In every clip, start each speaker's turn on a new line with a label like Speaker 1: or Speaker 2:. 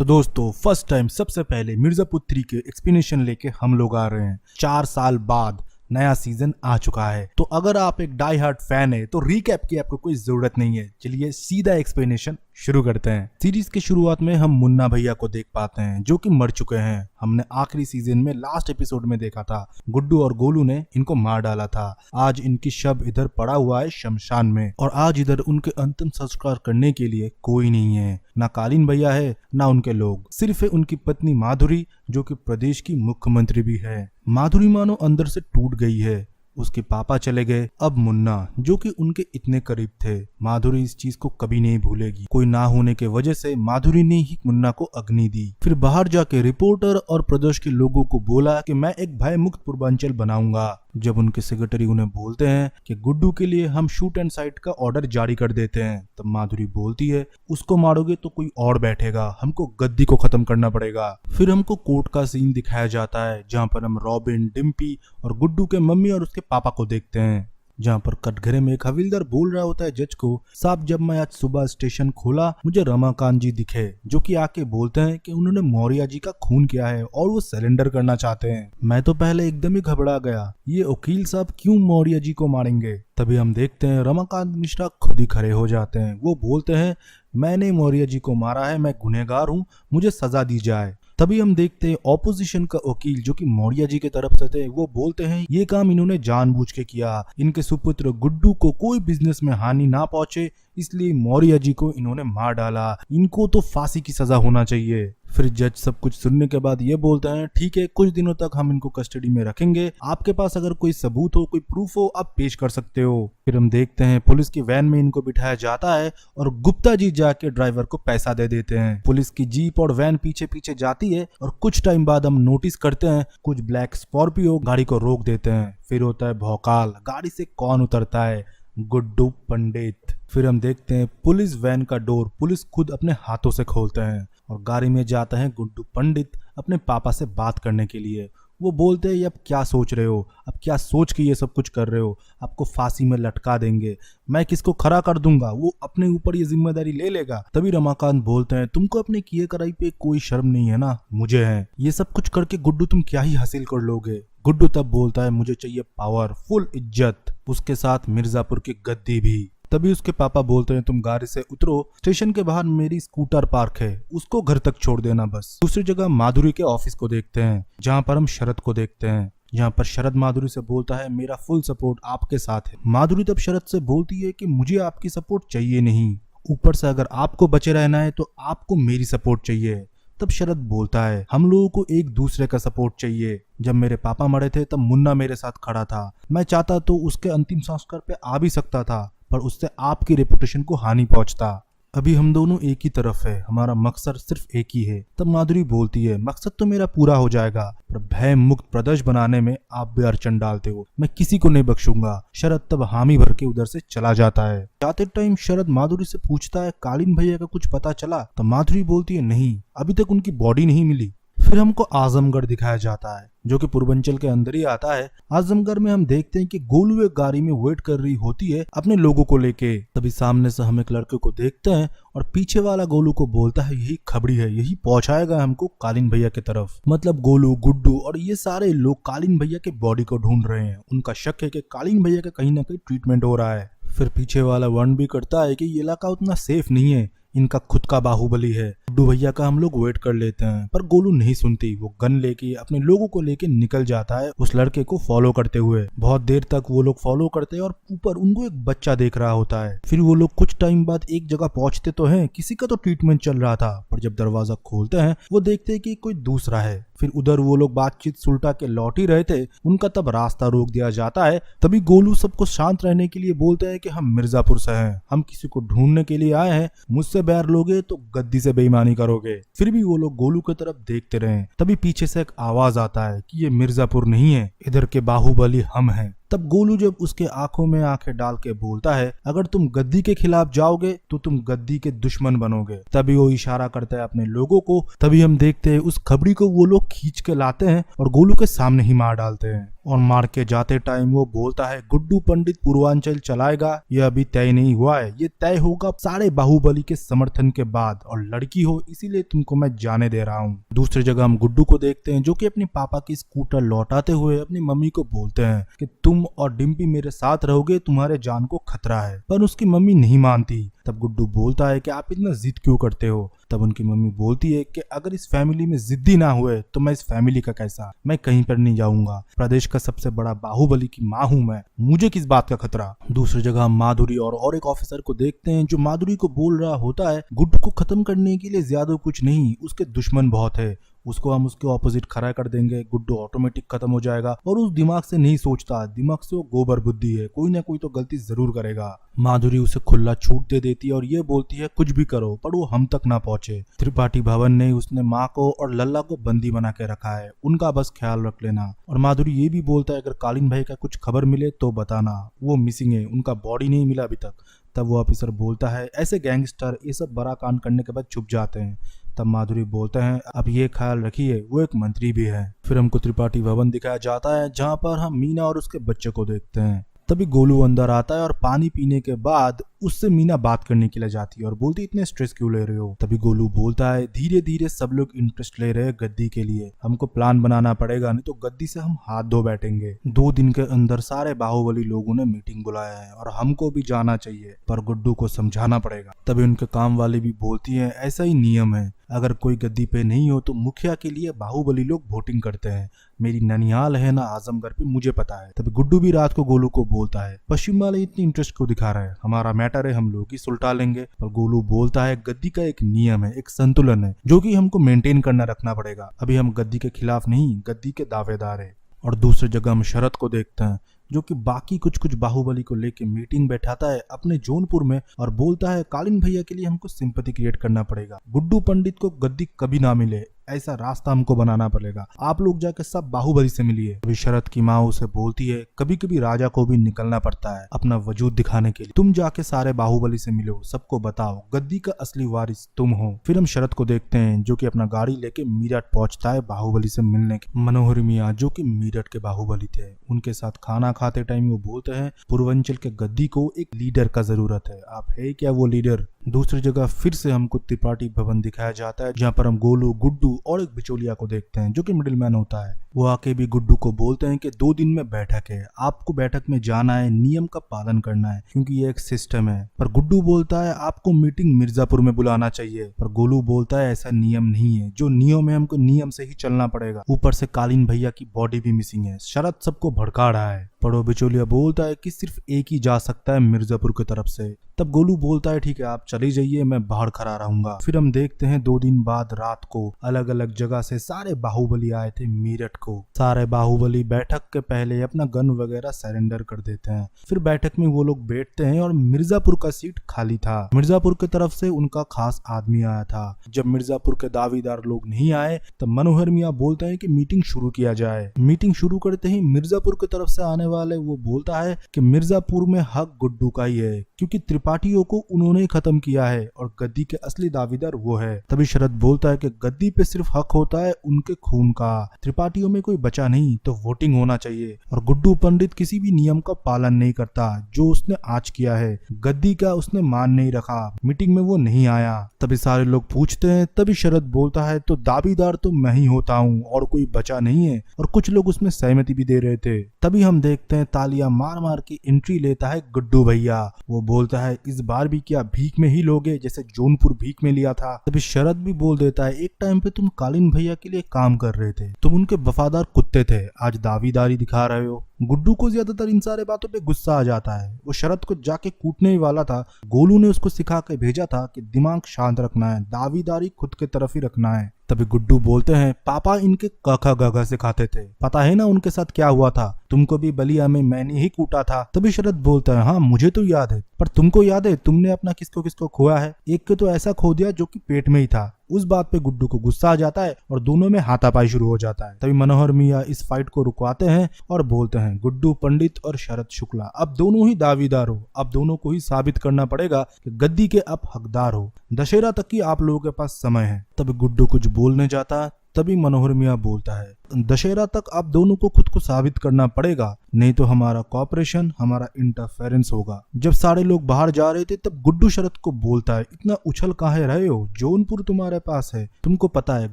Speaker 1: तो दोस्तों first time सबसे पहले मिर्जापुर 3 के एक्सप्लेनेशन लेके हम लोग आ रहे हैं। 4 साल बाद नया सीजन आ चुका है, तो अगर आप एक डाई हार्ट फैन है तो रीकैप की आपको कोई जरूरत नहीं है। चलिए सीधा एक्सप्लेनेशन शुरू करते हैं। सीरीज के शुरुआत में हम मुन्ना भैया को देख पाते हैं जो कि मर चुके हैं। हमने आखिरी सीजन में लास्ट एपिसोड में देखा था गुड्डू और गोलू ने इनको मार डाला था। आज इनकी शव इधर पड़ा हुआ है शमशान में, और आज इधर उनके अंतिम संस्कार करने के लिए कोई नहीं है। ना कालीन भैया है ना उनके लोग, सिर्फ है उनकी पत्नी माधुरी जो कि प्रदेश की मुख्यमंत्री भी है। माधुरी मानो अंदर से टूट गई है। उसके पापा चले गए, अब मुन्ना जो कि उनके इतने करीब थे। माधुरी इस चीज को कभी नहीं भूलेगी। कोई ना होने के वजह से माधुरी ने ही मुन्ना को अग्नि दी। फिर बाहर जाके रिपोर्टर और प्रदेश के लोगों को बोला कि मैं एक भय मुक्त पूर्वांचल बनाऊंगा। जब उनके सेक्रेटरी उन्हें बोलते हैं कि गुड्डू के लिए हम शूट एंड साइट का ऑर्डर जारी कर देते हैं, तब माधुरी बोलती है उसको मारोगे तो कोई और बैठेगा, हमको गद्दी को खत्म करना पड़ेगा। फिर हमको कोर्ट का सीन दिखाया जाता है जहाँ पर हम रॉबिन, डिम्पी और गुड्डू के मम्मी और उसके पापा को देखते हैं, जहाँ पर कटघरे में एक हविलदार बोल रहा होता है जज को, साहब जब मैं आज सुबह स्टेशन खोला मुझे रमाकांत जी दिखे जो कि आके बोलते हैं कि उन्होंने मौर्य जी का खून किया है और वो सरेंडर करना चाहते हैं। मैं तो पहले एकदम ही घबरा गया, ये वकील साहब क्यों मौर्य जी को मारेंगे। तभी हम देखते हैं रमाकांत मिश्रा खुद ही खड़े हो जाते हैं। वो बोलते हैं मैंने मौर्य जी को मारा है, मैं गुनहगार हूँ, मुझे सजा दी जाए। तभी हम देखते हैं ऑपोजिशन का वकील जो कि मौर्य जी की तरफ से थे, वो बोलते हैं ये काम इन्होंने जानबूझ के किया, इनके सुपुत्र गुड्डू को कोई बिजनेस में हानि ना पहुंचे इसलिए मौर्य जी को इन्होंने मार डाला, इनको तो फांसी की सजा होना चाहिए। फिर जज सब कुछ सुनने के बाद ये बोलते हैं ठीक है, कुछ दिनों तक हम इनको कस्टडी में रखेंगे, आपके पास अगर कोई सबूत हो, कोई प्रूफ हो, आप पेश कर सकते हो। फिर हम देखते हैं पुलिस की वैन में इनको बिठाया जाता है और गुप्ता जी जाके ड्राइवर को पैसा दे देते हैं। पुलिस की जीप और वैन पीछे पीछे जाती है और कुछ टाइम बाद हम नोटिस करते हैं कुछ ब्लैक स्कॉर्पियो गाड़ी को रोक देते हैं। फिर होता है भौकाल, गाड़ी से कौन उतरता है, गुड्डू पंडित। फिर हम देखते हैं पुलिस वैन का डोर पुलिस खुद अपने हाथों से खोलते हैं और गाड़ी में जाते हैं गुड्डू पंडित अपने पापा से बात करने के लिए। वो बोलते हैं अब क्या सोच रहे हो, अब क्या सोच के ये सब कुछ कर रहे हो, आपको फांसी में लटका देंगे, मैं किसको खड़ा कर दूंगा, वो अपने ऊपर ये जिम्मेदारी ले लेगा। तभी रमाकांत बोलते हैं तुमको अपने किए कराई पे कोई शर्म नहीं है ना, मुझे है, ये सब कुछ करके गुड्डू तुम क्या ही हासिल कर लोगे। गुड्डू तब बोलता है मुझे चाहिए पावर, फुल इज्जत, उसके साथ मिर्जापुर की गद्दी भी। तभी उसके पापा बोलते हैं तुम गाड़ी से उतरो, स्टेशन के बाहर मेरी स्कूटर पार्क है, उसको घर तक छोड़ देना बस। दूसरी जगह माधुरी के ऑफिस को देखते हैं जहाँ पर हम शरद को देखते हैं, जहाँ पर शरद माधुरी से बोलता है मेरा फुल सपोर्ट आपके साथ है। माधुरी तब शरद से बोलती है कि मुझे आपकी सपोर्ट चाहिए नहीं, ऊपर से अगर आपको बचे रहना है तो आपको मेरी सपोर्ट चाहिए। तब शरद बोलता है हम लोगों को एक दूसरे का सपोर्ट चाहिए, जब मेरे पापा मरे थे तब मुन्ना मेरे साथ खड़ा था, मैं चाहता तो उसके अंतिम संस्कार पे आ भी सकता था, पर उससे आपकी रेपुटेशन को हानि पहुंचता। अभी हम दोनों एक ही तरफ है, हमारा मकसद सिर्फ एक ही है। तब माधुरी बोलती है मकसद तो मेरा पूरा हो जाएगा, पर भय मुक्त प्रदेश बनाने में आप भी अड़चन डालते हो, मैं किसी को नहीं बख्शूंगा। शरद तब हामी भर के उधर से चला जाता है। जाते टाइम शरद माधुरी से पूछता है कालीन भैया का कुछ पता चला, तो माधुरी बोलती है नहीं, अभी तक उनकी बॉडी नहीं मिली। फिर हमको आजमगढ़ दिखाया जाता है जो कि पूर्वांचल के अंदर ही आता है। आजमगढ़ में हम देखते हैं कि गोलू एक गाड़ी में वेट कर रही होती है अपने लोगों को लेके। तभी सामने से हम एक लड़के को देखते हैं और पीछे वाला गोलू को बोलता है यही खबड़ी है, यही पहुंचाएगा हमको कालीन भैया की तरफ। मतलब गोलू, गुड्डू और ये सारे लोग कालीन भैया के बॉडी को ढूंढ रहे हैं। उनका शक है कि कालीन भैया का कहीं ना कहीं ट्रीटमेंट हो रहा है। फिर पीछे वाला वार्न भी करता है कि ये इलाका उतना सेफ नहीं है, इनका खुद का बाहुबली है। गुड्डू भैया का हम लोग वेट कर लेते हैं, पर गोलू नहीं सुनती, वो गन लेके अपने लोगों को लेके निकल जाता है उस लड़के को फॉलो करते हुए। बहुत देर तक वो लोग फॉलो करते हैं और ऊपर उनको एक बच्चा देख रहा होता है। फिर वो लोग कुछ टाइम बाद एक जगह पहुंचते तो हैं, किसी का तो ट्रीटमेंट चल रहा था, पर जब दरवाजा खोलते हैं वो देखते हैं कि कोई दूसरा है। फिर उधर वो लोग बातचीत सुलटा के लौट ही रहे थे, उनका तब रास्ता रोक दिया जाता है। तभी गोलू सबको शांत रहने के लिए बोलते हैं कि हम मिर्जापुर से हैं, हम किसी को ढूंढने के लिए आए हैं, मुझसे बैर लोगे तो गद्दी से बेईमानी करोगे। फिर भी वो लोग गोलू की तरफ देखते रहे। तभी पीछे से एक आवाज आता है कि ये मिर्जापुर नहीं है, इधर के बाहुबली हम हैं। तब गोलू जब उसके आंखों में आंखें डाल के बोलता है अगर तुम गद्दी के खिलाफ जाओगे तो तुम गद्दी के दुश्मन बनोगे। तभी वो इशारा करता है अपने लोगों को। तभी हम देखते हैं उस खबरी को वो लोग खींच के लाते हैं और गोलू के सामने ही मार डालते हैं। और मार के जाते टाइम वो बोलता है गुड्डू पंडित पूर्वांचल चलाएगा, यह अभी तय नहीं हुआ है, ये तय होगा सारे बाहुबली के समर्थन के बाद, और लड़की हो इसीलिए तुमको मैं जाने दे रहा हूँ। दूसरी जगह हम गुड्डू को देखते हैं जो कि अपने पापा की स्कूटर लौटाते हुए अपनी मम्मी को बोलते हैं कि तुम और डिम्पी मेरे साथ रहोगे, तुम्हारे जान को खतरा है, पर उसकी मम्मी नहीं मानती। तब गुड्डू बोलता है कि आप इतना जिद क्यों करते हो। तब उनकी मम्मी बोलती है कि अगर इस फैमिली में जिद्दी ना हुए तो मैं इस फैमिली का कैसा, मैं कहीं पर नहीं जाऊंगा, प्रदेश का सबसे बड़ा बाहुबली की माँ हूं मैं, मुझे किस बात का खतरा। दूसरी जगह हम माधुरी और एक ऑफिसर को देखते हैं जो माधुरी को बोल रहा होता है गुड्डू को खत्म करने के लिए ज्यादा कुछ नहीं, उसके दुश्मन बहुत है, उसको हम उसके ऑपोजिट खड़ा कर देंगे, गुड्डू ऑटोमेटिक खत्म हो जाएगा। और उस दिमाग से नहीं सोचता, दिमाग से वो गोबर बुद्धि है, कोई ना कोई तो गलती जरूर करेगा। माधुरी उसे खुला छूट दे देती है और ये बोलती है कुछ भी करो पर वो हम तक ना पहुंचे। त्रिपाठी भवन ने उसने माँ को और लल्ला को बंदी बना के रखा है, उनका बस ख्याल रख लेना। और माधुरी ये भी बोलता है अगर कालीन भाई का कुछ खबर मिले तो बताना, वो मिसिंग है, उनका बॉडी नहीं मिला अभी तक। तब वो ऑफिसर बोलता है ऐसे गैंगस्टर ये सब बड़ा कांड करने के बाद छुप जाते हैं। तब माधुरी बोलते हैं अब ये ख्याल रखिए वो एक मंत्री भी है। फिर हमको त्रिपाठी भवन दिखाया जाता है जहाँ पर हम मीना और उसके बच्चे को देखते हैं। तभी गोलू अंदर आता है और पानी पीने के बाद उससे मीना बात करने के लिए जाती है और बोलती इतने स्ट्रेस क्यों ले रहे हो। तभी गोलू बोलता है धीरे धीरे सब लोग इंटरेस्ट ले रहे हैं गद्दी के लिए, हमको प्लान बनाना पड़ेगा नहीं तो गद्दी से हम हाथ धो बैठेंगे। 2 दिन के अंदर सारे बाहुबली लोगों ने मीटिंग बुलाया है और हमको भी जाना चाहिए, पर गुड्डू को समझाना पड़ेगा। तभी उनके काम वाली भी बोलती है ऐसा ही नियम है, अगर कोई गद्दी पे नहीं हो तो मुखिया के लिए बाहुबली लोग वोटिंग करते हैं, मेरी ननिहाल है ना आजमगढ़ पे मुझे पता है। तभी गुड्डू भी रात को गोलू को बोलता है पश्चिम वाले इतनी इंटरेस्ट क्यों दिखा रहा है, हमारा मैटर है, हम लोग ही सुलटा लेंगे। पर गोलू बोलता है गद्दी का एक नियम है, एक संतुलन है जो कि हमको मेंटेन करना रखना पड़ेगा, अभी हम गद्दी के खिलाफ नहीं गद्दी के दावेदार है। और दूसरी जगह हम शरद को देखते हैं जो कि बाकी कुछ बाहुबली को लेके मीटिंग बैठाता है अपने जौनपुर में और बोलता है कालीन भैया के लिए हमको सिंपैथी क्रिएट करना पड़ेगा, गुड्डू पंडित को गद्दी कभी ना मिले, ऐसा रास्ता हमको बनाना पड़ेगा, आप लोग जाके सब बाहुबली से मिलिए। अभी शरद की माँ उसे बोलती है कभी कभी राजा को भी निकलना पड़ता है अपना वजूद दिखाने के लिए, तुम जाके सारे बाहुबली से मिलो, सबको बताओ गद्दी का असली वारिस तुम हो। फिर हम शरद को देखते हैं जो कि अपना गाड़ी लेके मीरठ पहुंचता है बाहुबली से मिलने के। मनोहर मियाँ जो कि मीरठ के बाहुबली थे उनके साथ खाना खाते टाइम वो बोलते हैं पूर्वांचल के गद्दी को एक लीडर का जरूरत है, आप है क्या वो लीडर। दूसरी जगह फिर से हमको त्रिपाठी भवन दिखाया जाता है जहाँ पर हम गोलू गुड्डू और एक बिचौलिया को देखते हैं जो कि मिडिल मैन होता है। वो आके भी गुड्डू को बोलते हैं कि 2 दिन में बैठक है, आपको बैठक में जाना है, नियम का पालन करना है क्योंकि ये एक सिस्टम है। पर गुड्डू बोलता है आपको मीटिंग मिर्जापुर में बुलाना चाहिए, पर गोलू बोलता है ऐसा नियम नहीं है, जो नियम है हमको नियम से ही चलना पड़ेगा, ऊपर से कालीन भैया की बॉडी भी मिसिंग है, शरद सबको भड़का रहा है। पर वो बिचौलिया बोलता है कि सिर्फ एक ही जा सकता है मिर्जापुर की तरफ से। तब गोलू बोलता है ठीक है आप चले जाइए, मैं बाहर खड़ा रहूंगा। फिर हम देखते हैं 2 दिन बाद रात को अलग अलग जगह से सारे बाहुबली आए थे मीरठ को। सारे बाहुबली बैठक के पहले अपना गन वगैरह सरेंडर कर देते हैं। फिर बैठक में वो लोग बैठते हैं और मिर्जापुर का सीट खाली था, मिर्जापुर की तरफ से उनका खास आदमी आया था। जब मिर्जापुर के दावेदार लोग नहीं आए तब मनोहर मियाँ बोलते हैं कि मीटिंग शुरू किया जाए। मीटिंग शुरू करते ही मिर्जापुर की तरफ से आने वाले वो बोलता है कि मिर्जापुर में हक गुड्डू का ही है क्योंकि त्रिपाठियों को उन्होंने खत्म किया है और गद्दी के असली दावेदार वो है। तभी शरद बोलता है कि गद्दी पे सिर्फ हक होता है उनके खून का, त्रिपाठियों में कोई बचा नहीं तो वोटिंग होना चाहिए। और गुड्डू पंडित किसी भी नियम का पालन नहीं करता, जो उसने आज किया है गद्दी का उसने मान नहीं रखा, मीटिंग में वो नहीं आया। तभी सारे लोग पूछते हैं, तभी शरद बोलता है तो दावेदार तो मैं ही होता हूँ और कोई बचा नहीं है, और कुछ लोग उसमें सहमति भी दे रहे थे। तभी हम देखते हैं तालियां मार मार की एंट्री लेता है गुड्डू भैया। वो बोलता है इस बार भी क्या भीख में ही लोगे जैसे जौनपुर भीख में लिया था। तभी शरद भी बोल देता है एक टाइम पे तुम कालीन भैया के लिए काम कर रहे थे, तुम उनके वफादार कुत्ते थे, आज दावेदारी दिखा रहे हो। गुड्डू को ज्यादातर इन सारे बातों पे गुस्सा आ जाता है, वो शरद को जाके कूटने ही वाला था। गोलू ने उसको सिखा के भेजा था कि दिमाग शांत रखना है, दावेदारी खुद के तरफ ही रखना है। तभी गुड्डू बोलते हैं पापा इनके काका गागा सिखाते थे, पता है ना उनके साथ क्या हुआ था, तुमको भी बलिया में मैंने ही कूटा था। तभी शरद बोलता है हाँ मुझे तो याद है, पर तुमको याद है तुमने अपना किसको किसको खोया है, एक को तो ऐसा खो दिया जो कि पेट में ही था। उस बात पे गुड्डू को गुस्सा आ जाता है और दोनों में हाथापाई शुरू हो जाता है। तभी मनोहर मियाँ इस फाइट को रुकवाते हैं और बोलते हैं गुड्डू पंडित और शरद शुक्ला अब दोनों ही दावेदार हो, अब दोनों को ही साबित करना पड़ेगा कि गद्दी के अब हकदार हो, दशहरा तक की आप लोगों के पास समय है। तभी गुड्डू कुछ बोलने जाता तभी मनोहर मियाँ बोलता है दशहरा तक आप दोनों को खुद को साबित करना पड़ेगा, नहीं तो हमारा कॉपरेशन, हमारा इंटरफेरेंस होगा। जब सारे लोग बाहर जा रहे थे तब गुड्डू शरद को बोलता है, इतना उछल काहे रहे हो, जौनपुर तुम्हारे पास है, तुमको पता है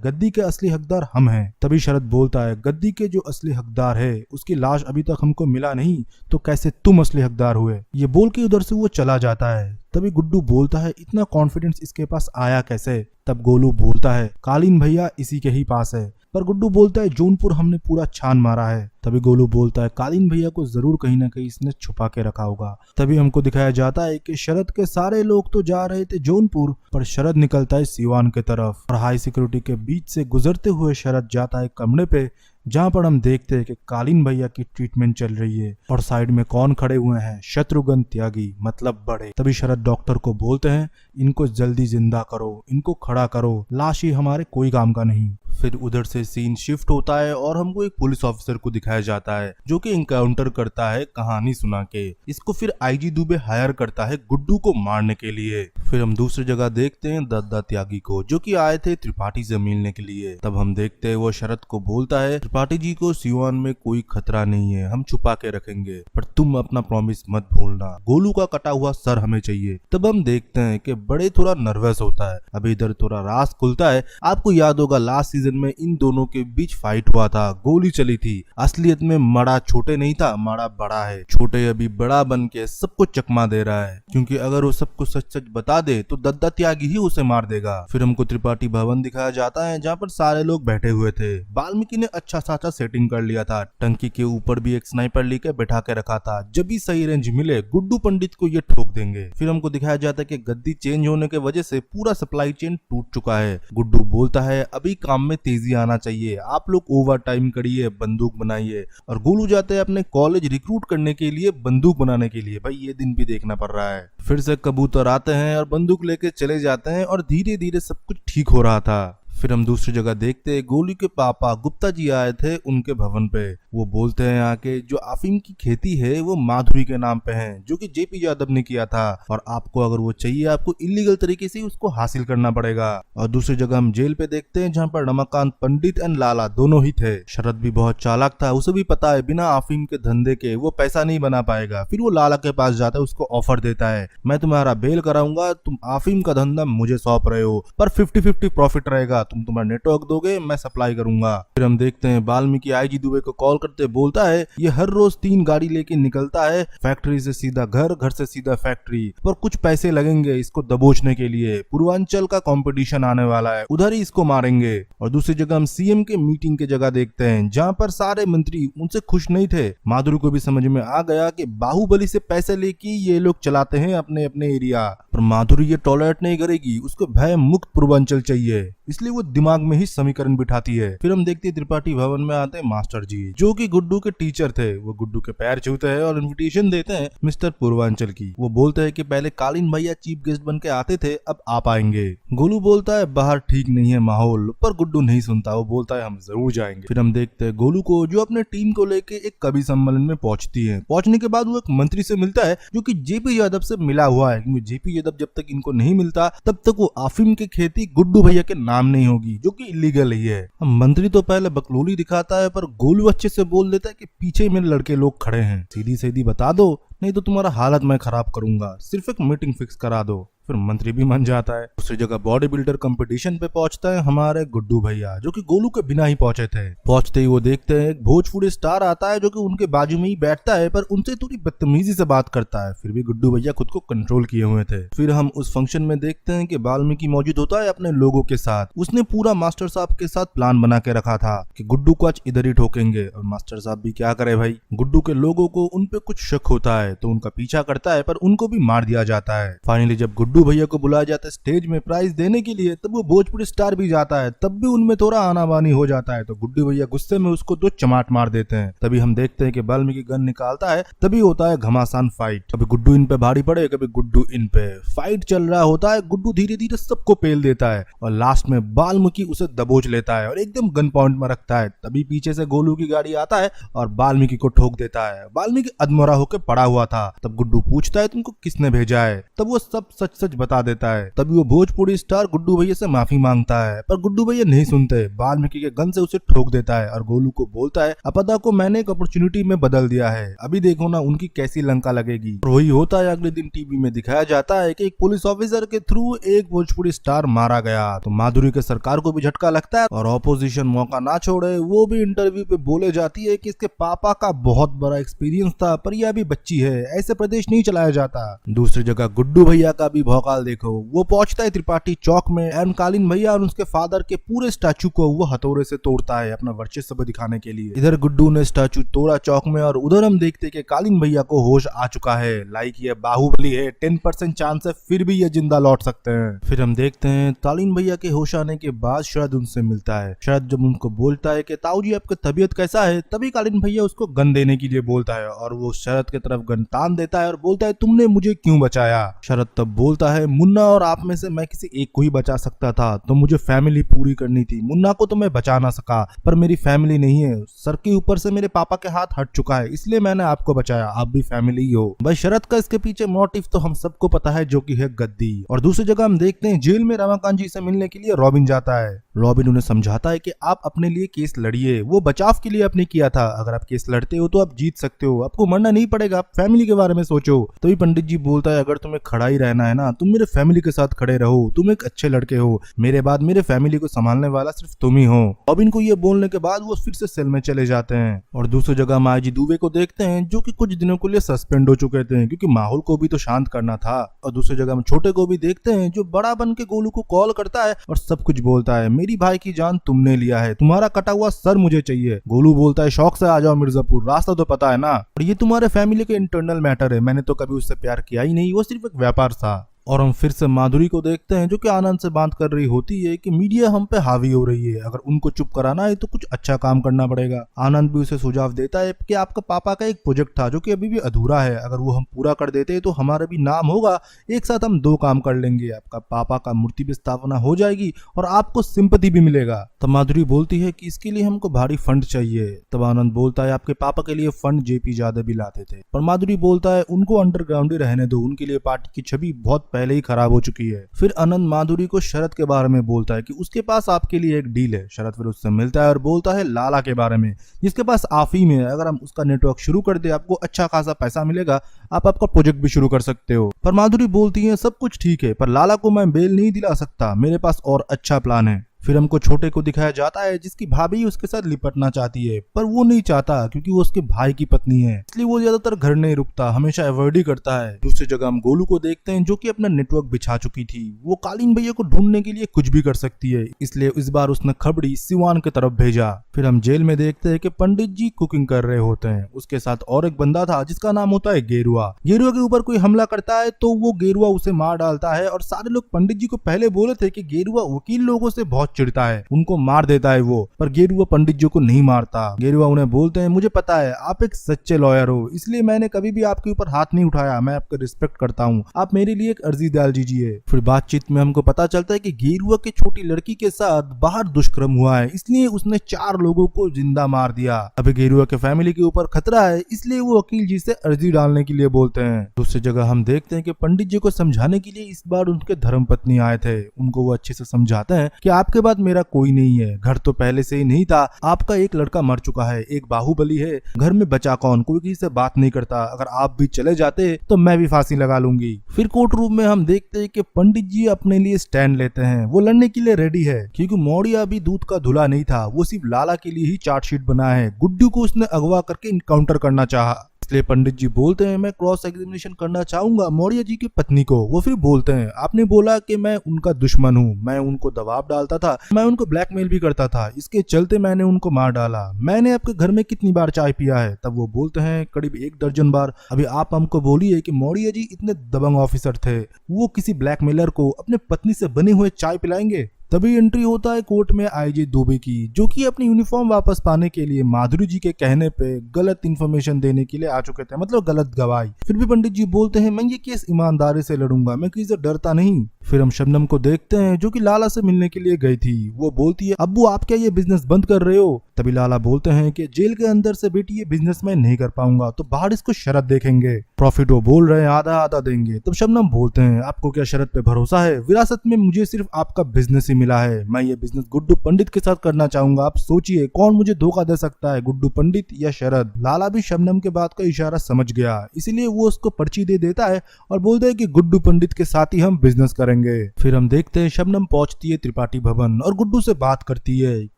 Speaker 1: गद्दी के असली हकदार हम हैं। तभी शरद बोलता है, गद्दी के जो असली हकदार है उसकी लाश अभी तक हमको मिला नहीं, तो कैसे तुम असली हकदार हुए। ये बोल के उधर से वो चला जाता है। तभी गुड्डू बोलता है, इतना कॉन्फिडेंस इसके पास आया कैसे। तब गोलू बोलता है, कालीन भैया इसी के ही पास है। पर गुड्डू बोलता है, जौनपुर हमने पूरा छान मारा है। तभी गोलू बोलता है, कालीन भैया को जरूर कहीं ना कहीं इसने छुपा के रखा होगा। तभी हमको दिखाया जाता है कि शरद के सारे लोग तो जा रहे थे जौनपुर, पर शरद निकलता है सीवान के तरफ और हाई सिक्योरिटी के बीच से गुजरते हुए शरद जाता है कमरे पे, जहाँ पर हम देखते हैं कि कालीन भैया की ट्रीटमेंट चल रही है और साइड में कौन खड़े हुए हैं, शत्रुघ्न त्यागी मतलब बड़े। तभी शरद डॉक्टर को बोलते हैं, इनको जल्दी जिंदा करो, इनको खड़ा करो, लाश ही हमारे कोई काम का नहीं। फिर उधर से सीन शिफ्ट होता है और हमको एक पुलिस ऑफिसर को दिखाया जाता है जो कि इनकाउंटर करता है कहानी सुना के। इसको फिर आईजी दुबे हायर करता है गुड्डू को मारने के लिए। फिर हम दूसरी जगह देखते हैं दद्दा त्यागी को, जो कि आए थे त्रिपाठी से मिलने के लिए। तब हम देखते हैं वो शरद को बोलता है, त्रिपाठी जी को सीवान में कोई खतरा नहीं है, हम छुपा के रखेंगे, पर तुम अपना प्रॉमिस मत भूलना, गोलू का कटा हुआ सर हमें चाहिए। तब हम देखते हैं कि बड़े थोड़ा नर्वस होता है। अभी इधर थोड़ा राज खुलता है। आपको याद होगा लास्ट सीजन में इन दोनों के बीच फाइट हुआ था, गोली चली थी। असलियत में मड़ा छोटे नहीं था, मड़ा बड़ा है। छोटे अभी बड़ा बन के सबको चकमा दे रहा है, क्योंकि अगर वो सबको सच सच बता दे तो दद्दा त्यागी ही उसे मार देगा। फिर हमको त्रिपाठी भवन दिखाया जाता है जहाँ पर सारे लोग बैठे हुए थे। वाल्मीकि ने अच्छा खासा सेटिंग कर लिया था, टंकी के ऊपर भी एक स्नाइपर लेके बैठा के रखा था, जब भी सही रेंज मिले गुड्डू पंडित को ये ठोक देंगे। फिर हमको दिखाया जाता है कि गद्दी चेंज होने के वजह से पूरा सप्लाई चेन टूट चुका है। गुड्डू बोलता है, अभी काम में तेजी आना चाहिए, आप लोग ओवर टाइम करिए, बंदूक बनाइए। और गोलू जाते हैं अपने कॉलेज रिक्रूट करने के लिए, बंदूक बनाने के लिए। भाई ये दिन भी देखना पड़ रहा है। फिर से कबूतर आते हैं और बंदूक लेके चले जाते हैं और धीरे धीरे सब कुछ ठीक हो रहा था। फिर हम दूसरी जगह देखते हैं गोलू के पापा गुप्ता जी आए थे उनके भवन पे। वो बोलते हैं आके, जो अफीम की खेती है वो माधुरी के नाम पे है, जो कि जेपी यादव ने किया था, और आपको अगर वो चाहिए आपको इलीगल तरीके से उसको हासिल करना पड़ेगा। और दूसरी जगह हम जेल पे देखते हैं जहाँ पर रमाकांत पंडित एंड लाला दोनों ही थे। शरद भी बहुत चालाक था, उसे भी पता है बिना अफीम के धंधे के वो पैसा नहीं बना पाएगा। फिर वो लाला के पास जाता है, उसको ऑफर देता है, मैं तुम्हारा बेल कराऊंगा, तुम अफीम का धंधा मुझे सौंप रहे हो, पर 50-50 प्रॉफिट रहेगा, तुम तुम्हारा नेटवर्क दोगे, मैं सप्लाई करूंगा। फिर हम देखते हैं वाल्मीकि आईजी दुबे को कॉल करते बोलता है, ये हर रोज 3 गाड़ी लेके निकलता है, फैक्ट्री से सीधा घर, घर से सीधा फैक्ट्री, पर कुछ पैसे लगेंगे इसको दबोचने के लिए। पूर्वांचल का कंपटीशन आने वाला है, उधर ही इसको मारेंगे। और दूसरी जगह हम सीएम के मीटिंग की जगह देखते हैं जहाँ पर सारे मंत्री उनसे खुश नहीं थे। माधुरी को भी समझ में आ गया कि बाहुबली से पैसे लेके ये लोग चलाते हैं अपने अपने एरिया, पर माधुरी ये टॉलरेट नहीं करेगी, उसको भय मुक्त पूर्वांचल चाहिए, इसलिए वो दिमाग में ही समीकरण बिठाती है। फिर हम देखते हैं त्रिपाठी भवन में आते हैं मास्टर जी, जो कि गुड्डू के टीचर थे। वो गुड्डू के पैर छूते हैं और इनविटेशन देते हैं मिस्टर पूर्वांचल की। वो बोलते हैं कि पहले कालीन भैया चीफ गेस्ट बन के आते थे, अब आप आएंगे। गोलू बोलता है बाहर ठीक नहीं है माहौल, पर गुड्डू नहीं सुनता, वो बोलता है हम जरूर जाएंगे। फिर हम देखते हैं गोलू को, जो अपने टीम को लेके एक कवि सम्मेलन में पहुंचती है। पहुंचने के बाद वो एक मंत्री से मिलता है जो कि जेपी यादव से मिला हुआ है, क्योंकि जेपी यादव जब तक इनको नहीं मिलता तब तक वो अफीम की खेती गुड्डू भैया के नाम नहीं होगी, जो कि इलीगल ही है। मंत्री तो पहले बकलोली दिखाता है, पर गोलू अच्छे से बोल देता है कि पीछे मेरे लड़के लोग खड़े हैं, सीधी सीधी बता दो, नहीं तो तुम्हारा हालत मैं खराब करूंगा, सिर्फ एक मीटिंग फिक्स करा दो। फिर मंत्री भी मान जाता है। दूसरी जगह बॉडी बिल्डर कंपटीशन पे पहुंचता है हमारे गुड्डू भैया, जो कि गोलू के बिना ही पहुंचे थे। पहुंचते ही वो देखते हैं एक भोजपुरी स्टार आता है जो कि उनके बाजू में ही बैठता है, पर उनसे थोड़ी बदतमीजी से बात करता है। फिर भी गुड्डू भैया खुद को कंट्रोल किए हुए थे। फिर हम उस फंक्शन में देखते हैं कि वाल्मीकि मौजूद होता है अपने लोगों के साथ। उसने पूरा मास्टर साहब के साथ प्लान बना के रखा था कि गुड्डू को आज इधर ही ठोकेंगे, और मास्टर साहब भी क्या करे भाई, गुड्डू के लोगों को उन पे कुछ शक होता है तो उनका पीछा करता है, पर उनको भी मार दिया जाता है। फाइनली जब गुड्डू भैया को बुलाया जाता है स्टेज में प्राइज देने के लिए, तब वो भोजपुरी स्टार भी जाता है, तब भी उनमें थोड़ा आनाबानी हो जाता है, तो गुड्डू भैया गुस्से में उसको 2 चमाट मार देते हैं। तभी हम देखते हैं कि वाल्मीकि गन निकालता है, तभी होता है घमासान फाइट। कभी गुड्डू इन पे भारी पड़े, कभी गुड्डू इन पे। फाइट चल रहा होता है, गुड्डू धीरे धीरे सबको पेल देता है और लास्ट में वाल्मीकि उसे दबोच लेता है और एकदम गन पॉइंट में रखता है। तभी पीछे से गोलू की गाड़ी आता है और वाल्मीकि को ठोक देता है। वाल्मीकि अधमरा होकर पड़ा हुआ था। तब गुड्डू पूछता है तुमको किसने भेजा है, तब वो सब सच सच सच बता देता है। तभी वो भोजपुरी स्टार गुड्डू भैया से माफी मांगता है, पर गुड्डू भैया नहीं सुनते, वाल्मीकि के गन से उसे ठोक देता है और गोलू को बोलता है अपदा को मैंने एक अपॉर्चुनिटी में बदल दिया है, अभी देखो ना उनकी कैसी लंका लगेगी। और वही होता है, अगले दिन टीवी में दिखाया जाता है कि एक पुलिस ऑफिसर के थ्रू एक भोजपुरी स्टार मारा गया। तो माधुरी के सरकार को भी झटका लगता है और ऑपोजिशन मौका ना छोड़े, वो भी इंटरव्यू पे बोले जाती है कि इसके पापा का बहुत बड़ा एक्सपीरियंस था, पर यह अभी बच्ची है, ऐसे प्रदेश नहीं चलाया जाता। दूसरी जगह गुड्डू भैया का भी भौकाल देखो, वो पहुंचता है त्रिपाठी चौक में एंड कालीन भैया और उसके फादर के पूरे स्टैचू को वो हथौड़े से तोड़ता है अपना वर्चस्व दिखाने के लिए। इधर गुड्डू ने स्टैचू तोड़ा चौक में और उधर हम देखते कि कालीन भैया को होश आ चुका है, लाइक ये बाहुबली है, 10% चांस है फिर भी ये जिंदा लौट सकते हैं। फिर हम देखते हैं कालीन भैया के होश आने के बाद शरद उनसे मिलता है। शरद जब उनको बोलता है कि ताऊ जी आपकी तबीयत कैसा है, तभी कालीन भैया उसको गन देने के लिए बोलता है और वो शरद की तरफ गन तान देता है और बोलता है तुमने मुझे क्यों बचाया। शरद तब बोलता है मुन्ना और आप में से मैं किसी एक को ही बचा सकता था, तो मुझे फैमिली पूरी करनी थी, मुन्ना को तो मैं बचा ना सका, पर मेरी फैमिली नहीं है, सर के ऊपर से मेरे पापा के हाथ हट चुका है, इसलिए मैंने आपको बचाया, आप भी फैमिली ही हो। भाई शरद का इसके पीछे मोटिव तो हम सबको पता है, जो कि है गद्दी। और दूसरी जगह हम देखते हैं जेल में रमाकांत जी से मिलने के लिए रॉबिन जाता है। रॉबिन उन्हें समझाता है कि आप अपने लिए केस लड़िए, वो बचाव के लिए आपने किया था, अगर आप केस लड़ते हो तो आप जीत सकते हो, आपको मरना नहीं पड़ेगा, आप फैमिली के बारे में सोचो। तभी पंडित जी बोलता है अगर तुम्हें खड़ा ही रहना है ना, तुम मेरे फैमिली के साथ खड़े रहो, तुम एक अच्छे लड़के हो, मेरे बाद मेरे फैमिली को संभालने वाला सिर्फ तुम ही हो। रॉबिन को ये बोलने के बाद वो फिर से सेल में चले जाते हैं। और दूसरी जगह मायाजी दुबे को देखते हैं जो कि कुछ दिनों के लिए सस्पेंड हो चुके थे क्योंकि माहौल को भी तो शांत करना था। और दूसरी जगह हम छोटे को भी देखते हैं जो बड़ा बन के गोलू को कॉल करता है और सब कुछ बोलता है, मेरी भाई की जान तुमने लिया है, तुम्हारा कटा हुआ सर मुझे चाहिए। गोलू बोलता है शौक से आ जाओ मिर्जापुर, रास्ता तो पता है ना, और ये तुम्हारे फैमिली के इंटरनल मैटर है, मैंने तो कभी उससे प्यार किया ही नहीं, वो सिर्फ एक व्यापार था। और हम फिर से माधुरी को देखते हैं जो कि आनंद से बात कर रही होती है कि मीडिया हम पे हावी हो रही है, अगर उनको चुप कराना है तो कुछ अच्छा काम करना पड़ेगा। आनंद भी उसे सुझाव देता है कि आपका पापा का एक प्रोजेक्ट था जो कि अभी भी अधूरा है, अगर वो हम पूरा कर देते तो हमारा भी नाम होगा, एक साथ हम दो काम कर लेंगे, आपका पापा का मूर्ति भी स्थापना हो जाएगी और आपको सिंपैथी भी मिलेगा। तब माधुरी बोलती है कि इसके लिए हमको भारी फंड चाहिए। तब आनंद बोलता है आपके पापा के लिए फंड जेपी यादव भी लाते थे, पर माधुरी बोलता है उनको अंडरग्राउंड ही रहने दो, उनके लिए पार्टी की छवि बहुत पहले ही खराब हो चुकी है। फिर आनंद माधुरी को शरद के बारे में बोलता है कि उसके पास आपके लिए एक डील है। शरद फिर उससे मिलता है और बोलता है लाला के बारे में, जिसके पास आफीम है, अगर हम उसका नेटवर्क शुरू कर दे आपको अच्छा खासा पैसा मिलेगा, आप आपका प्रोजेक्ट भी शुरू कर सकते हो। पर माधुरी बोलती है सब कुछ ठीक है, पर लाला को मैं बेल नहीं दिला सकता, मेरे पास और अच्छा प्लान है। फिर हमको छोटे को दिखाया जाता है जिसकी भाभी उसके साथ लिपटना चाहती है, पर वो नहीं चाहता क्योंकि वो उसके भाई की पत्नी है, इसलिए वो ज्यादातर घर नहीं रुकता, हमेशा अवॉइड ही करता है। दूसरी जगह हम गोलू को देखते हैं जो कि अपना नेटवर्क बिछा चुकी थी, वो कालीन भैया को ढूंढने के लिए कुछ भी कर सकती है, इसलिए इस बार उसने खबड़ी सिवान की तरफ भेजा। फिर हम जेल में देखते हैं कि पंडित जी कुकिंग कर रहे होते हैं, उसके साथ और एक बंदा था जिसका नाम होता है गेरुआ। गेरुआ के ऊपर कोई हमला करता है तो वो गेरुआ उसे मार डालता है, और सारे लोग पंडित जी को पहले बोले थे कि गेरुआ वकील लोगों से बहुत चिढ़ता है, उनको मार देता है वो, पर गेरुआ पंडित जी को नहीं मारता। गेरुआ उन्हें बोलते हैं मुझे पता है आप एक सच्चे लॉयर हो, इसलिए मैंने कभी भी आपके ऊपर हाथ नहीं उठाया, मैं आपका रिस्पेक्ट करता हूँ, आप मेरे लिए एक अर्जी डाल दीजिए। फिर बातचीत में हमको पता चलता है कि गेरुआ की छोटी लड़की के साथ बाहर दुष्कर्म हुआ है, इसलिए उसने 4 लोगों को जिंदा मार दिया। अभी गेरुआ के फैमिली के ऊपर खतरा है, इसलिए वो वकील जी से अर्जी डालने के लिए बोलते हैं। दूसरी जगह हम देखते हैं कि पंडित जी को समझाने के लिए इस बार उनके धर्मपत्नी आए थे, उनको वो अच्छे से समझाते हैं कि आपके बाद मेरा कोई नहीं है, घर तो पहले से ही नहीं था, आपका एक लड़का मर चुका है, एक बाहुबली है, घर में बचा कौन, कोई किसी से बात नहीं करता, अगर आप भी चले जाते तो मैं भी फांसी लगा लूंगी। फिर कोर्ट रूम में हम देखते हैं कि पंडित जी अपने लिए स्टैंड लेते हैं, वो लड़ने के लिए रेडी है क्योंकि मौर्या भी दूध का धुला नहीं था, वो सिर्फ लाला के लिए ही चार्जशीट बना है, गुड्डू को उसने अगवा करके इनकाउंटर करना चाहा, इसलिए पंडित जी बोलते हैं मैं क्रॉस एग्जामिनेशन करना चाहूंगा मौर्य जी की पत्नी को। वो फिर बोलते हैं आपने बोला कि मैं उनका दुश्मन हूँ, मैं उनको दबाव डालता था, मैं उनको ब्लैकमेल भी करता था, इसके चलते मैंने उनको मार डाला, मैंने आपके घर में कितनी बार चाय पिया है। तब वो बोलते हैं करीब 1 दर्जन बार। अभी आप हमको बोलिए कि मौर्य जी इतने दबंग ऑफिसर थे, वो किसी ब्लैकमेलर को अपने पत्नी से बने हुए चाय पिलाएंगे। तभी एंट्री होता है कोर्ट में आईजी दुबे की, जो कि अपनी यूनिफॉर्म वापस पाने के लिए माधुरी जी के कहने पे गलत इन्फॉर्मेशन देने के लिए आ चुके थे, मतलब गलत गवाही। फिर भी पंडित जी बोलते हैं मैं ये केस ईमानदारी से लड़ूंगा, मैं किसी से डरता नहीं। फिर हम शबनम को देखते हैं जो कि लाला से मिलने के लिए गई थी। वो बोलती है अब्बू आप क्या ये बिजनेस बंद कर रहे हो? तभी लाला बोलते हैं कि जेल के अंदर से बेटी ये बिजनेस मैं नहीं कर पाऊंगा, तो बाहर इसको शरत देखेंगे, प्रॉफिट वो बोल रहे हैं आधा आधा देंगे। तब शबनम बोलते हैं आपको क्या शरत पे भरोसा है? विरासत में मुझे सिर्फ आपका बिजनेस ही मिला है, मैं ये बिजनेस गुड्डू पंडित के साथ करना चाहूंगा, आप सोचिए कौन मुझे धोखा दे सकता है, गुड्डू पंडित या शरद? लाला भी शबनम के बात का इशारा समझ गया, इसीलिए वो उसको पर्ची दे देता है और बोलते हैं कि गुड्डू पंडित के साथ ही हम बिजनेस करेंगे। फिर हम देखते हैं शबनम पहुंचती है त्रिपाठी भवन और गुड्डू से बात करती है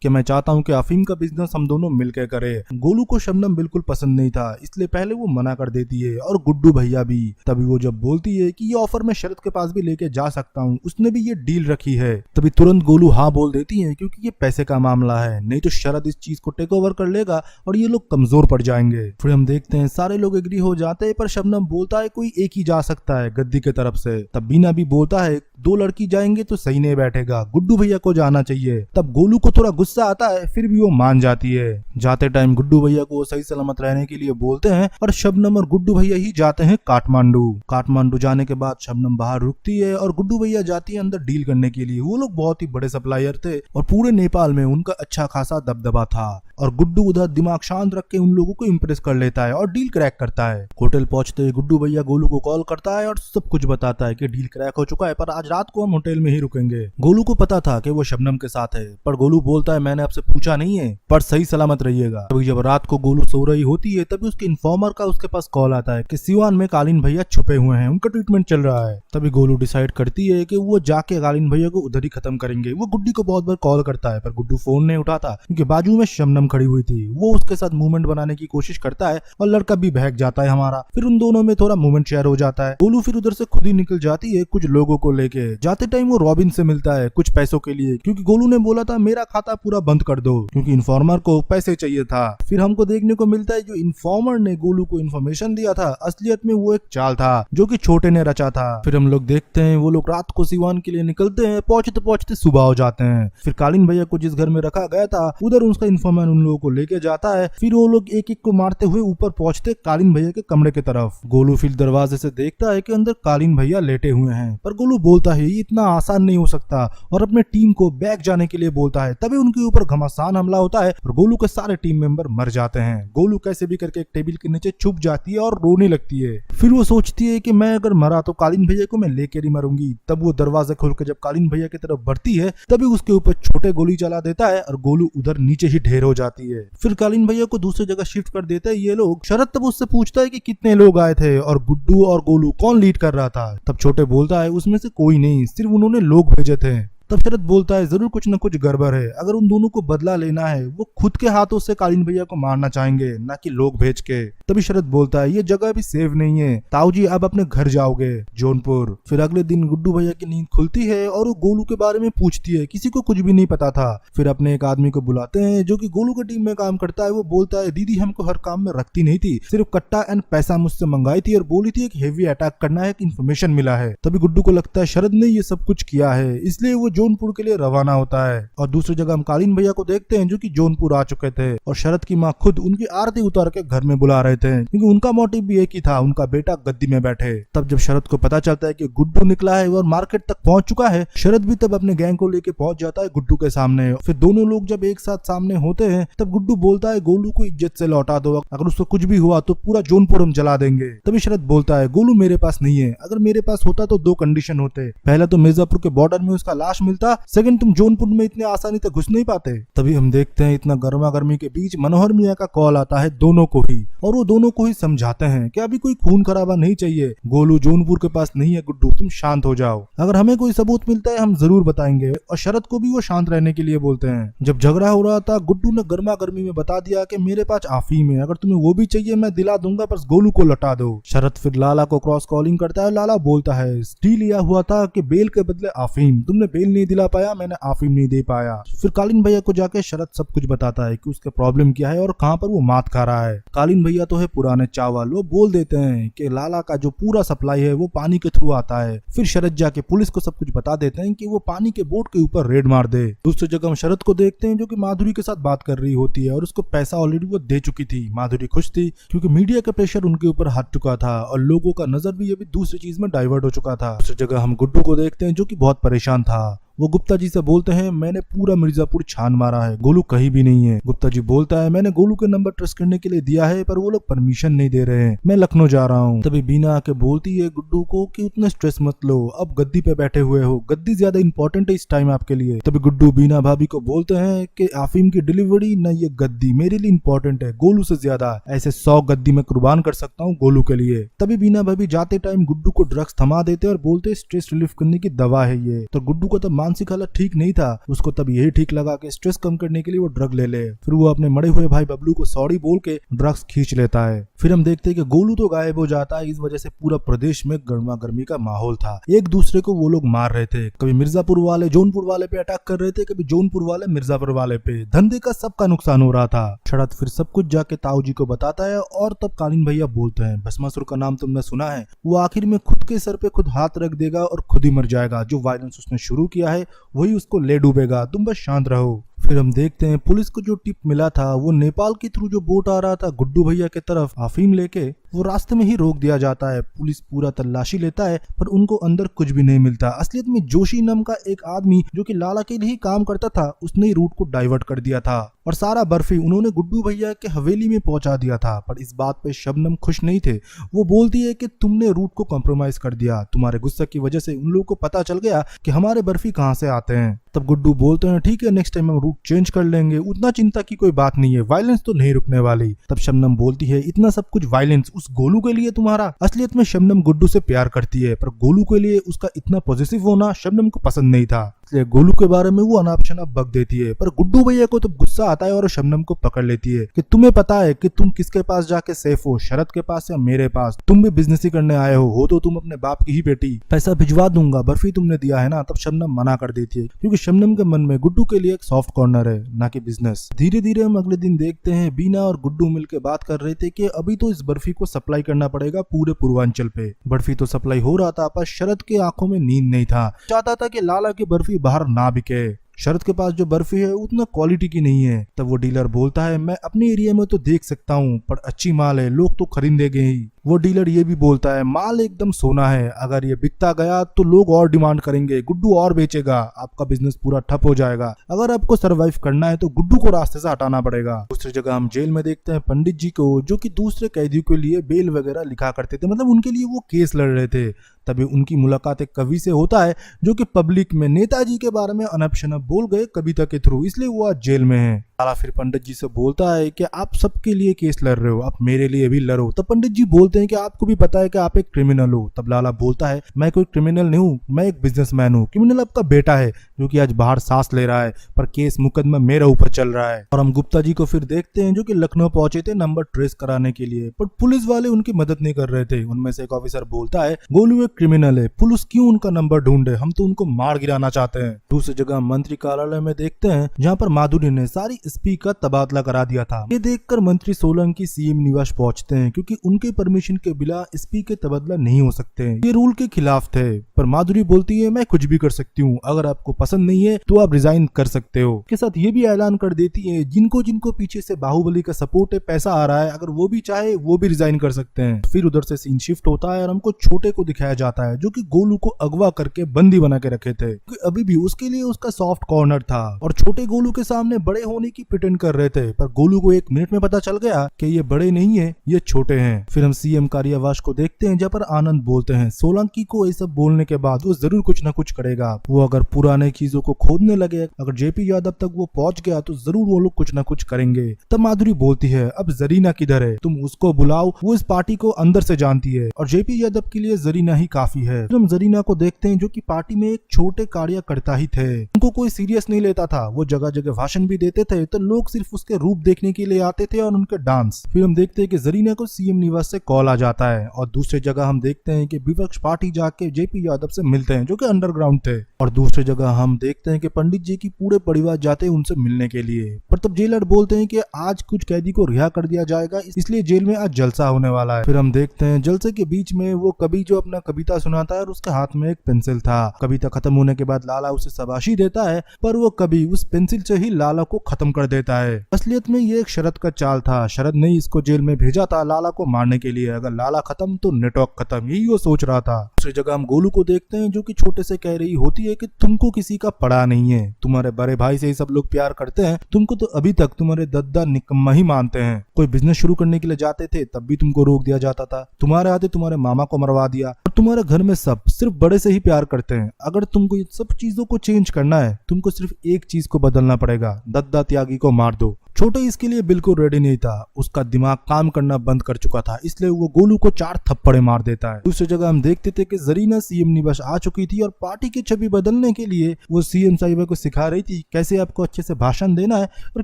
Speaker 1: कि मैं चाहता हूं कि अफीम का बिजनेस हम दोनों मिलकर करें। गोलू को शबनम बिल्कुल पसंद नहीं था, इसलिए पहले वो मना कर देती है और गुड्डू भैया भी। तभी वो जब बोलती है कि ये ऑफर मैं शरद के पास भी लेके जा सकता हूँ, उसने भी ये डील रखी है, तभी तुरंत गोलू हाँ बोल देती है क्योंकि ये पैसे का मामला है, नहीं तो शरद इस चीज को टेक ओवर कर लेगा और ये लोग कमजोर पड़ जाएंगे। फिर हम देखते हैं सारे लोग एग्री हो जाते हैं, पर शबनम बोलता है कोई एक ही जा सकता है गद्दी की तरफ से। तब बीना भी बोलता है दो लड़की जाएंगे तो सही नहीं बैठेगा, गुड्डू भैया को जाना चाहिए। तब गोलू को थोड़ा गुस्सा आता है, फिर भी वो मान जाती है। जाते टाइम गुड्डू भैया को सही सलामत रहने के लिए बोलते हैं और शबनम और गुड्डू भैया ही जाते हैं काठमांडू। काठमांडू जाने के बाद शबनम बाहर रुकती है और गुड्डू भैया जाती है अंदर डील करने के लिए। वो लोग बहुत ही बड़े सप्लायर थे और पूरे नेपाल में उनका अच्छा खासा दबदबा था और गुड्डू उधर दिमाग शांत रख के उन लोगों को इम्प्रेस कर लेता है और डील क्रैक करता है। होटल पहुंचते ही गुड्डू भैया गोलू को कॉल करता है और सब कुछ बताता है कि डील क्रैक हो चुका है, पर आज रात को हम होटल में ही रुकेंगे। गोलू को पता था कि वो शबनम के साथ है, पर गोलू बोलता है मैंने आपसे पूछा नहीं है, पर सही सलामत रहिएगा। तभी जब रात को गोलू सो रही होती है तभी उसके इन्फॉर्मर का उसके पास कॉल आता है कि सिवान में कालीन भैया छुपे हुए हैं, उनका ट्रीटमेंट चल रहा है। तभी गोलू डिसाइड करती है कि वो जाके कालीन भैया को उधर ही खत्म करेंगे। वो गुड्डी को बहुत बार कॉल करता है पर गुड्डू फोन नहीं उठाता क्योंकि बाजू में शबनम खड़ी हुई थी। वो उसके साथ मूवमेंट बनाने की कोशिश करता है और लड़का भी बहक जाता है हमारा। फिर उन दोनों में थोड़ा मूवमेंट शेयर हो जाता है। गोलू फिर उधर से खुद ही निकल जाती है कुछ लोगों को लेके। जाते टाइम वो रॉबिन से मिलता है कुछ पैसों के लिए, क्योंकि गोलू ने बोला था मेरा खाता पूरा बंद कर दो, क्योंकि इन्फॉर्मर को पैसे चाहिए था। फिर हमको देखने को मिलता है जो इन्फॉर्मर ने गोलू को इन्फॉर्मेशन दिया था असलियत में वो एक चाल था जो कि छोटे ने रचा था। फिर हम लोग देखते हैं वो लोग रात को सिवान के लिए निकलते हैं, पहुंचते पहुंचते सुबह हो जाते हैं। फिर कालीन भैया को जिस घर में रखा गया था उधर उसका इन्फॉर्मर उन लोगों को लेके जाता है। फिर वो लोग एक एक को मारते हुए ऊपर पहुंचते कालीन भैया के कमरे की तरफ। गोलू फिर दरवाजे से देखता है कि अंदर कालीन भैया लेटे हुए हैं, पर गोलू बोलता है ये इतना आसान नहीं हो सकता और अपने टीम को बैक जाने के लिए बोलता है। तभी उनके ऊपर घमासान हमला होता है और गोलू के सारे टीम मेंबर मर जाते हैं। गोलू कैसे भी करके एक टेबल के नीचे छुप जाती है और रोने लगती है। फिर वो सोचती है कि मैं अगर मरा तो कालीन भैया को मैं लेकर ही मरूंगी। तब वो दरवाजा खोल के जब कालीन भैया की तरफ बढ़ती है तभी उसके ऊपर छोटे गोली चला देता है और गोलू उधर नीचे ही ढेर हो जाती है। फिर कालीन भैया को दूसरी जगह शिफ्ट कर देते हैं ये लोग। शरद तब उससे पूछता है कि कितने लोग आए थे और गुड्डू और गोलू कौन लीड कर रहा था। तब छोटे बोलता है उसमें से कोई नहीं, सिर्फ उन्होंने लोग भेजे थे। तब शरद बोलता है जरूर कुछ न कुछ गड़बड़ है, अगर उन दोनों को बदला लेना है वो खुद के हाथों से कालीन भैया को मारना चाहेंगे ना कि लोग भेज के। तभी शरद बोलता है ये जगह भी सेफ नहीं है, ताऊ जी अब अपने घर जाओगे जौनपुर। फिर अगले दिन गुड्डू भैया की नींद खुलती है और वो गोलू के बारे में पूछती है, किसी को कुछ भी नहीं पता था। फिर अपने एक आदमी को बुलाते हैं जो कि गोलू की टीम में काम करता है। वो बोलता है दीदी हमको हर काम में रखती नहीं थी, सिर्फ कट्टा एंड पैसा मुझसे मंगाई थी और बोली थी एक हेवी अटैक करना है, एक इन्फॉर्मेशन मिला है। तभी गुड्डू को लगता है शरद ने ये सब कुछ किया है, इसलिए वो जौनपुर के लिए रवाना होता है। और दूसरी जगह हम कालीन भैया को देखते हैं जो कि जौनपुर आ चुके थे और शरद की माँ खुद उनकी आरती उतार के घर में बुला रहे थे, क्योंकि उनका मोटिव भी एक ही था, उनका बेटा गद्दी में बैठे। तब जब शरद को पता चलता है कि गुड्डू निकला है और मार्केट तक पहुंच चुका है, शरद भी तब अपने गैंग को लेके पहुंच जाता है गुड्डू के सामने। फिर दोनों लोग जब एक साथ सामने होते हैं तब गुड्डू बोलता है गोलू को इज्जत से लौटा दो, अगर उसको कुछ भी हुआ तो पूरा जौनपुर हम जला देंगे। तभी शरद बोलता है गोलू मेरे पास नहीं है, अगर मेरे पास होता तो दो कंडीशन होते, पहला तो मिर्जापुर के बॉर्डर में उसका लाश मिलता, सेकंड तुम जौनपुर में इतने आसानी से घुस नहीं पाते। तभी हम देखते हैं इतना गर्मा गर्मी के बीच मनोहर मियाँ का कॉल आता है दोनों को ही, और वो दोनों को ही समझाते हैं कि अभी कोई खून खराबा नहीं चाहिए, गोलू जौनपुर के पास नहीं है, गुड्डू तुम शांत हो जाओ, अगर हमें कोई सबूत मिलता है हम जरूर बताएंगे। और शरद को भी वो शांत रहने के लिए बोलते हैं। जब झगड़ा हो रहा था गुड्डू ने गर्मा गर्मी में बता दिया कि मेरे पास अफीम है, अगर तुम्हें वो भी चाहिए मैं दिला दूंगा, बस गोलू को लौटा दो। शरद फिर लाला को क्रॉस कॉलिंग करता है। लाला बोलता है डील लिया हुआ था कि बेल के बदले अफीम, तुमने बेल नहीं नहीं दिला पाया, मैंने आफीम नहीं दे पाया। फिर कालीन भैया को जाके शरद सब कुछ बताता है कि उसका प्रॉब्लम क्या है और कहाँ पर वो मात खा रहा है। कालीन भैया तो है पुराने चावल, वो बोल देते हैं कि लाला का जो पूरा सप्लाई है वो पानी के थ्रू आता है। फिर शरद जाके पुलिस को सब कुछ बता देते हैं कि वो पानी के बोट के ऊपर रेड मार दे। दूसरी जगह हम शरद को देखते हैं जो कि माधुरी के साथ बात कर रही होती है और उसको पैसा ऑलरेडी वो दे चुकी थी। माधुरी खुश थी क्योंकि मीडिया का प्रेशर उनके ऊपर हट चुका था और लोगों का नजर भी अभी दूसरी चीज में डाइवर्ट हो चुका था। दूसरी जगह हम गुड्डू को देखते हैं जो कि बहुत परेशान था। वो गुप्ता जी से बोलते हैं मैंने पूरा मिर्जापुर छान मारा है, गोलू कहीं भी नहीं है। गुप्ता जी बोलता है मैंने गोलू के नंबर ट्रेस करने के लिए दिया है पर वो लोग परमिशन नहीं दे रहे हैं, मैं लखनऊ जा रहा हूँ। तभी बीना आके बोलती है गुड्डू को कि उतना स्ट्रेस मत लो, अब गद्दी पे बैठे हुए हो, गद्दी ज्यादा इंपॉर्टेंट है इस टाइम आपके लिए। तभी गुड्डू बीना भाभी को बोलते हैं कि आफीम की डिलीवरी न ये गद्दी मेरे लिए इंपॉर्टेंट है, गोलू से ज्यादा। ऐसे 100 गद्दी में कुर्बान कर सकता हूँ गोलू के लिए। तभी बीना भाभी जाते टाइम गुड्डू को ड्रग्स थमा देते और बोलते स्ट्रेस रिलीफ करने की दवा है ये। तो गुड्डू को तब मानसिक हालत ठीक नहीं था, उसको तब यही ठीक लगा कि स्ट्रेस कम करने के लिए वो ड्रग ले ले। फिर वो अपने मरे हुए भाई बबलू को सॉरी बोल के ड्रग्स खींच लेता है। फिर हम देखते हैं कि गोलू तो गायब हो जाता है। इस वजह से पूरा प्रदेश में गर्मा गर्मी का माहौल था, एक दूसरे को वो लोग मार रहे थे। कभी मिर्जापुर वाले जौनपुर वाले पे अटैक कर रहे थे, कभी जौनपुर वाले मिर्जापुर वाले पे। धंधे का सबका नुकसान हो रहा था। शरद फिर सब कुछ जाके ताऊ जी को बताता है और तब कालीन भैया बोलते हैं भस्मासुर का नाम तुमने सुना है, वो आखिर में खुद के सर पे खुद हाथ रख देगा और खुद ही मर जाएगा। जो वायलेंस उसने शुरू किया है वही उसको ले डूबेगा, तुम बस शांत रहो। फिर हम देखते हैं पुलिस को जो टिप मिला था वो नेपाल के थ्रू जो बोट आ रहा था गुड्डू भैया के तरफ अफीम लेके, वो रास्ते में ही रोक दिया जाता है। पुलिस पूरा तलाशी लेता है पर उनको अंदर कुछ भी नहीं मिलता। असलियत में जोशी नाम का एक आदमी जो कि लाला के लिए ही काम करता था, उसने ही रूट को डाइवर्ट कर दिया था और सारा बर्फी उन्होंने गुड्डू भैया के हवेली में पहुंचा दिया था। पर इस बात पे शबनम खुश नहीं थे। वो बोलती है कि तुमने रूट को कॉम्प्रोमाइज कर दिया, तुम्हारे गुस्से की वजह से उन लोगों को पता चल गया कि हमारे बर्फी कहाँ से आते हैं। तब गुड्डू बोलते हैं ठीक है नेक्स्ट टाइम हम रूट चेंज कर लेंगे, उतना चिंता की कोई बात नहीं है, वायलेंस तो नहीं रुकने वाली। तब शबनम बोलती है इतना सब कुछ वायलेंस उस गोलू के लिए तुम्हारा। असलियत में शबनम गुड्डू से प्यार करती है पर गोलू के लिए उसका इतना पॉजिटिव होना शबनम को पसंद नहीं था, इसलिए गोलू के बारे में वो अनाप शनाप बक देती है। पर गुड्डू भैया को तो गुस्सा आता है और शबनम को पकड़ लेती है कि तुम्हें पता है कि तुम किसके पास जाके सेफ हो, शरद के पास या मेरे पास। तुम भी बिजनेस ही करने आए हो तो तुम अपने बाप की ही बेटी, पैसा भिजवा दूंगा, बर्फी तुमने दिया है ना। तब शबनम मना कर देती है क्योंकि शबनम के मन में गुड्डू के लिए एक सॉफ्ट कॉर्नर है, ना कि बिजनेस। धीरे धीरे हम अगले दिन देखते हैं बीना और गुड्डू मिलकर बात कर रहे थे कि अभी तो इस बर्फी को सप्लाई करना पड़ेगा पूरे पूर्वांचल पे। बर्फी तो सप्लाई हो रहा था पर शरद के आंखों में नींद नहीं था, चाहता था कि लाला की बर्फी बाहर ना बिके। शरद के पास जो बर्फी है उतना क्वालिटी की नहीं है। तब वो डीलर बोलता है मैं अपने एरिया में तो देख सकता हूँ पर अच्छी माल है, लोग तो खरीदेंगे ही। वो डीलर ये भी बोलता है माल एकदम सोना है, अगर ये बिकता गया तो लोग और डिमांड करेंगे, गुड्डू और बेचेगा, आपका बिजनेस पूरा ठप हो जाएगा। अगर आपको सरवाइव करना है तो गुड्डू को रास्ते से हटाना पड़ेगा। दूसरी जगह हम जेल में देखते हैं पंडित जी को जो कि दूसरे कैदियों के लिए बेल वगैरह लिखा करते थे, मतलब उनके लिए वो केस लड़ रहे थे। तभी उनकी मुलाकात एक कवि से होता है जो कि पब्लिक में नेताजी के बारे में अनप शनप बोल गए कविता के थ्रू, इसलिए वो आज जेल में है। लाला फिर पंडित जी से बोलता है कि आप सबके लिए केस लड़ रहे हो, आप मेरे लिए भी लड़ो। तब पंडित जी बोलते हैं कि आपको भी पता है कि आप एक क्रिमिनल हो। तब लाला बोलता है मैं कोई क्रिमिनल नहीं हूँ, मैं एक बिजनेसमैन हूँ। क्रिमिनल आपका बेटा है जो कि आज बाहर सांस ले रहा है पर केस मुकदमा मेरे ऊपर चल रहा है। और हम गुप्ता जी को फिर देखते हैं जो कि लखनऊ पहुंचे थे नंबर ट्रेस कराने के लिए, पर पुलिस वाले उनकी मदद नहीं कर रहे थे। उनमें से एक ऑफिसर बोलता है गोलू एक क्रिमिनल है, पुलिस क्यों उनका नंबर ढूंढे, हम तो उनको मार गिराना चाहते हैं। दूसरी जगह मंत्री कार्यालय में देखते हैं जहाँ पर माधुरी ने सारी एसपी का तबादला करा दिया था। ये देखकर मंत्री सोलंकी सीएम निवास पहुंचते हैं क्योंकि उनके परमिशन के बिना एसपी के तबादला नहीं हो सकते, ये रूल के खिलाफ थे। पर माधुरी बोलती है मैं कुछ भी कर सकती हूँ, अगर आपको पसंद नहीं है तो आप रिजाइन कर सकते हो। के साथ ये भी ऐलान कर देती है जिनको जिनको पीछे से बाहुबली का सपोर्ट है, पैसा आ रहा है, अगर वो भी चाहे वो भी रिजाइन कर सकते हैं। फिर उधर से सीन शिफ्ट होता है और हमको छोटे को दिखाया जाता है जो कि गोलू को अगवा करके बंदी बना के रखे थे। अभी भी उसके लिए उसका सॉफ्ट कॉर्नर था और छोटे गोलू के सामने बड़े होने की प्रिटेंड कर रहे थे, पर गोलू को एक मिनट में पता चल गया कि ये बड़े नहीं है, ये छोटे हैं। फिर हम सीएम कार्यावास को देखते हैं जहाँ पर आनंद बोलते हैं सोलंकी को ये सब बोलने के बाद वो जरूर कुछ न कुछ करेगा, वो अगर पुराने चीजों को खोदने लगे, अगर जेपी यादव तक वो पहुंच गया तो जरूर वो लोग कुछ न कुछ करेंगे। तब माधुरी बोलती है अब जरीना किधर है, तुम उसको बुलाओ, वो इस पार्टी को अंदर से जानती है और जेपी यादव के लिए जरीना ही काफी है। हम जरीना को देखते हैं जो कि पार्टी में एक छोटे कार्यकर्ता ही थे, उनको कोई सीरियस नहीं लेता था, वो जगह जगह भाषण भी देते थे थे तो लोग सिर्फ उसके रूप देखने के लिए आते थे और उनके डांस। फिर हम देखते हैं कि जरीना को सीएम निवास से कॉल आ जाता है और दूसरी जगह हम देखते हैं कि विपक्ष पार्टी जाके जेपी यादव से मिलते हैं जो कि अंडरग्राउंड थे। और दूसरी जगह हम देखते हैं कि पंडित जी की पूरे परिवार जाते हैं उनसे मिलने के लिए, पर तब जेलर बोलते हैं कि आज कुछ कैदी को रिहा कर दिया जाएगा, इसलिए जेल में आज जलसा होने वाला है। फिर हम देखते हैं जलसे के बीच में वो कवि जो अपना कविता सुनाता है और उसके हाथ में एक पेंसिल था। कविता खत्म होने के बाद लाला उसे शाबाशी देता है, पर वो कवि उस पेंसिल से ही लाला को खत्म कर देता है। असलियत में ये एक शरद का चाल था, शरद ने इसको जेल में भेजा था लाला को मारने के लिए। अगर लाला खत्म तो नेटवर्क खत्म, यही वो सोच रहा था। दूसरी जगह हम गोलू को देखते हैं जो कि छोटे से कह रही होती है कि तुमको किसी का पड़ा नहीं है, तुम्हारे बड़े भाई से ही सब लोग प्यार करते हैं, तुमको तो अभी तक तुम्हारे दद्दा निकम्मा ही मानते हैं। कोई बिजनेस शुरू करने के लिए जाते थे तब भी तुमको रोक दिया जाता था, तुम्हारे आते तुम्हारे मामा को मरवा दिया, और तुम्हारे घर में सब सिर्फ बड़े से ही प्यार करते हैं। अगर तुमको ये सब चीजों को चेंज करना है, तुमको सिर्फ एक चीज को बदलना पड़ेगा, दद्दा त्यागी को मार दो। छोटे इसके लिए बिल्कुल रेडी नहीं था, उसका दिमाग काम करना बंद कर चुका था, इसलिए वो गोलू को 4 थप्पड़े मार देता है। दूसरी जगह हम देखते थे कि जरीना सीएम निवास आ चुकी थी और पार्टी की छवि बदलने के लिए वो सीएम साहिबा को सिखा रही थी कैसे आपको अच्छे से भाषण देना है और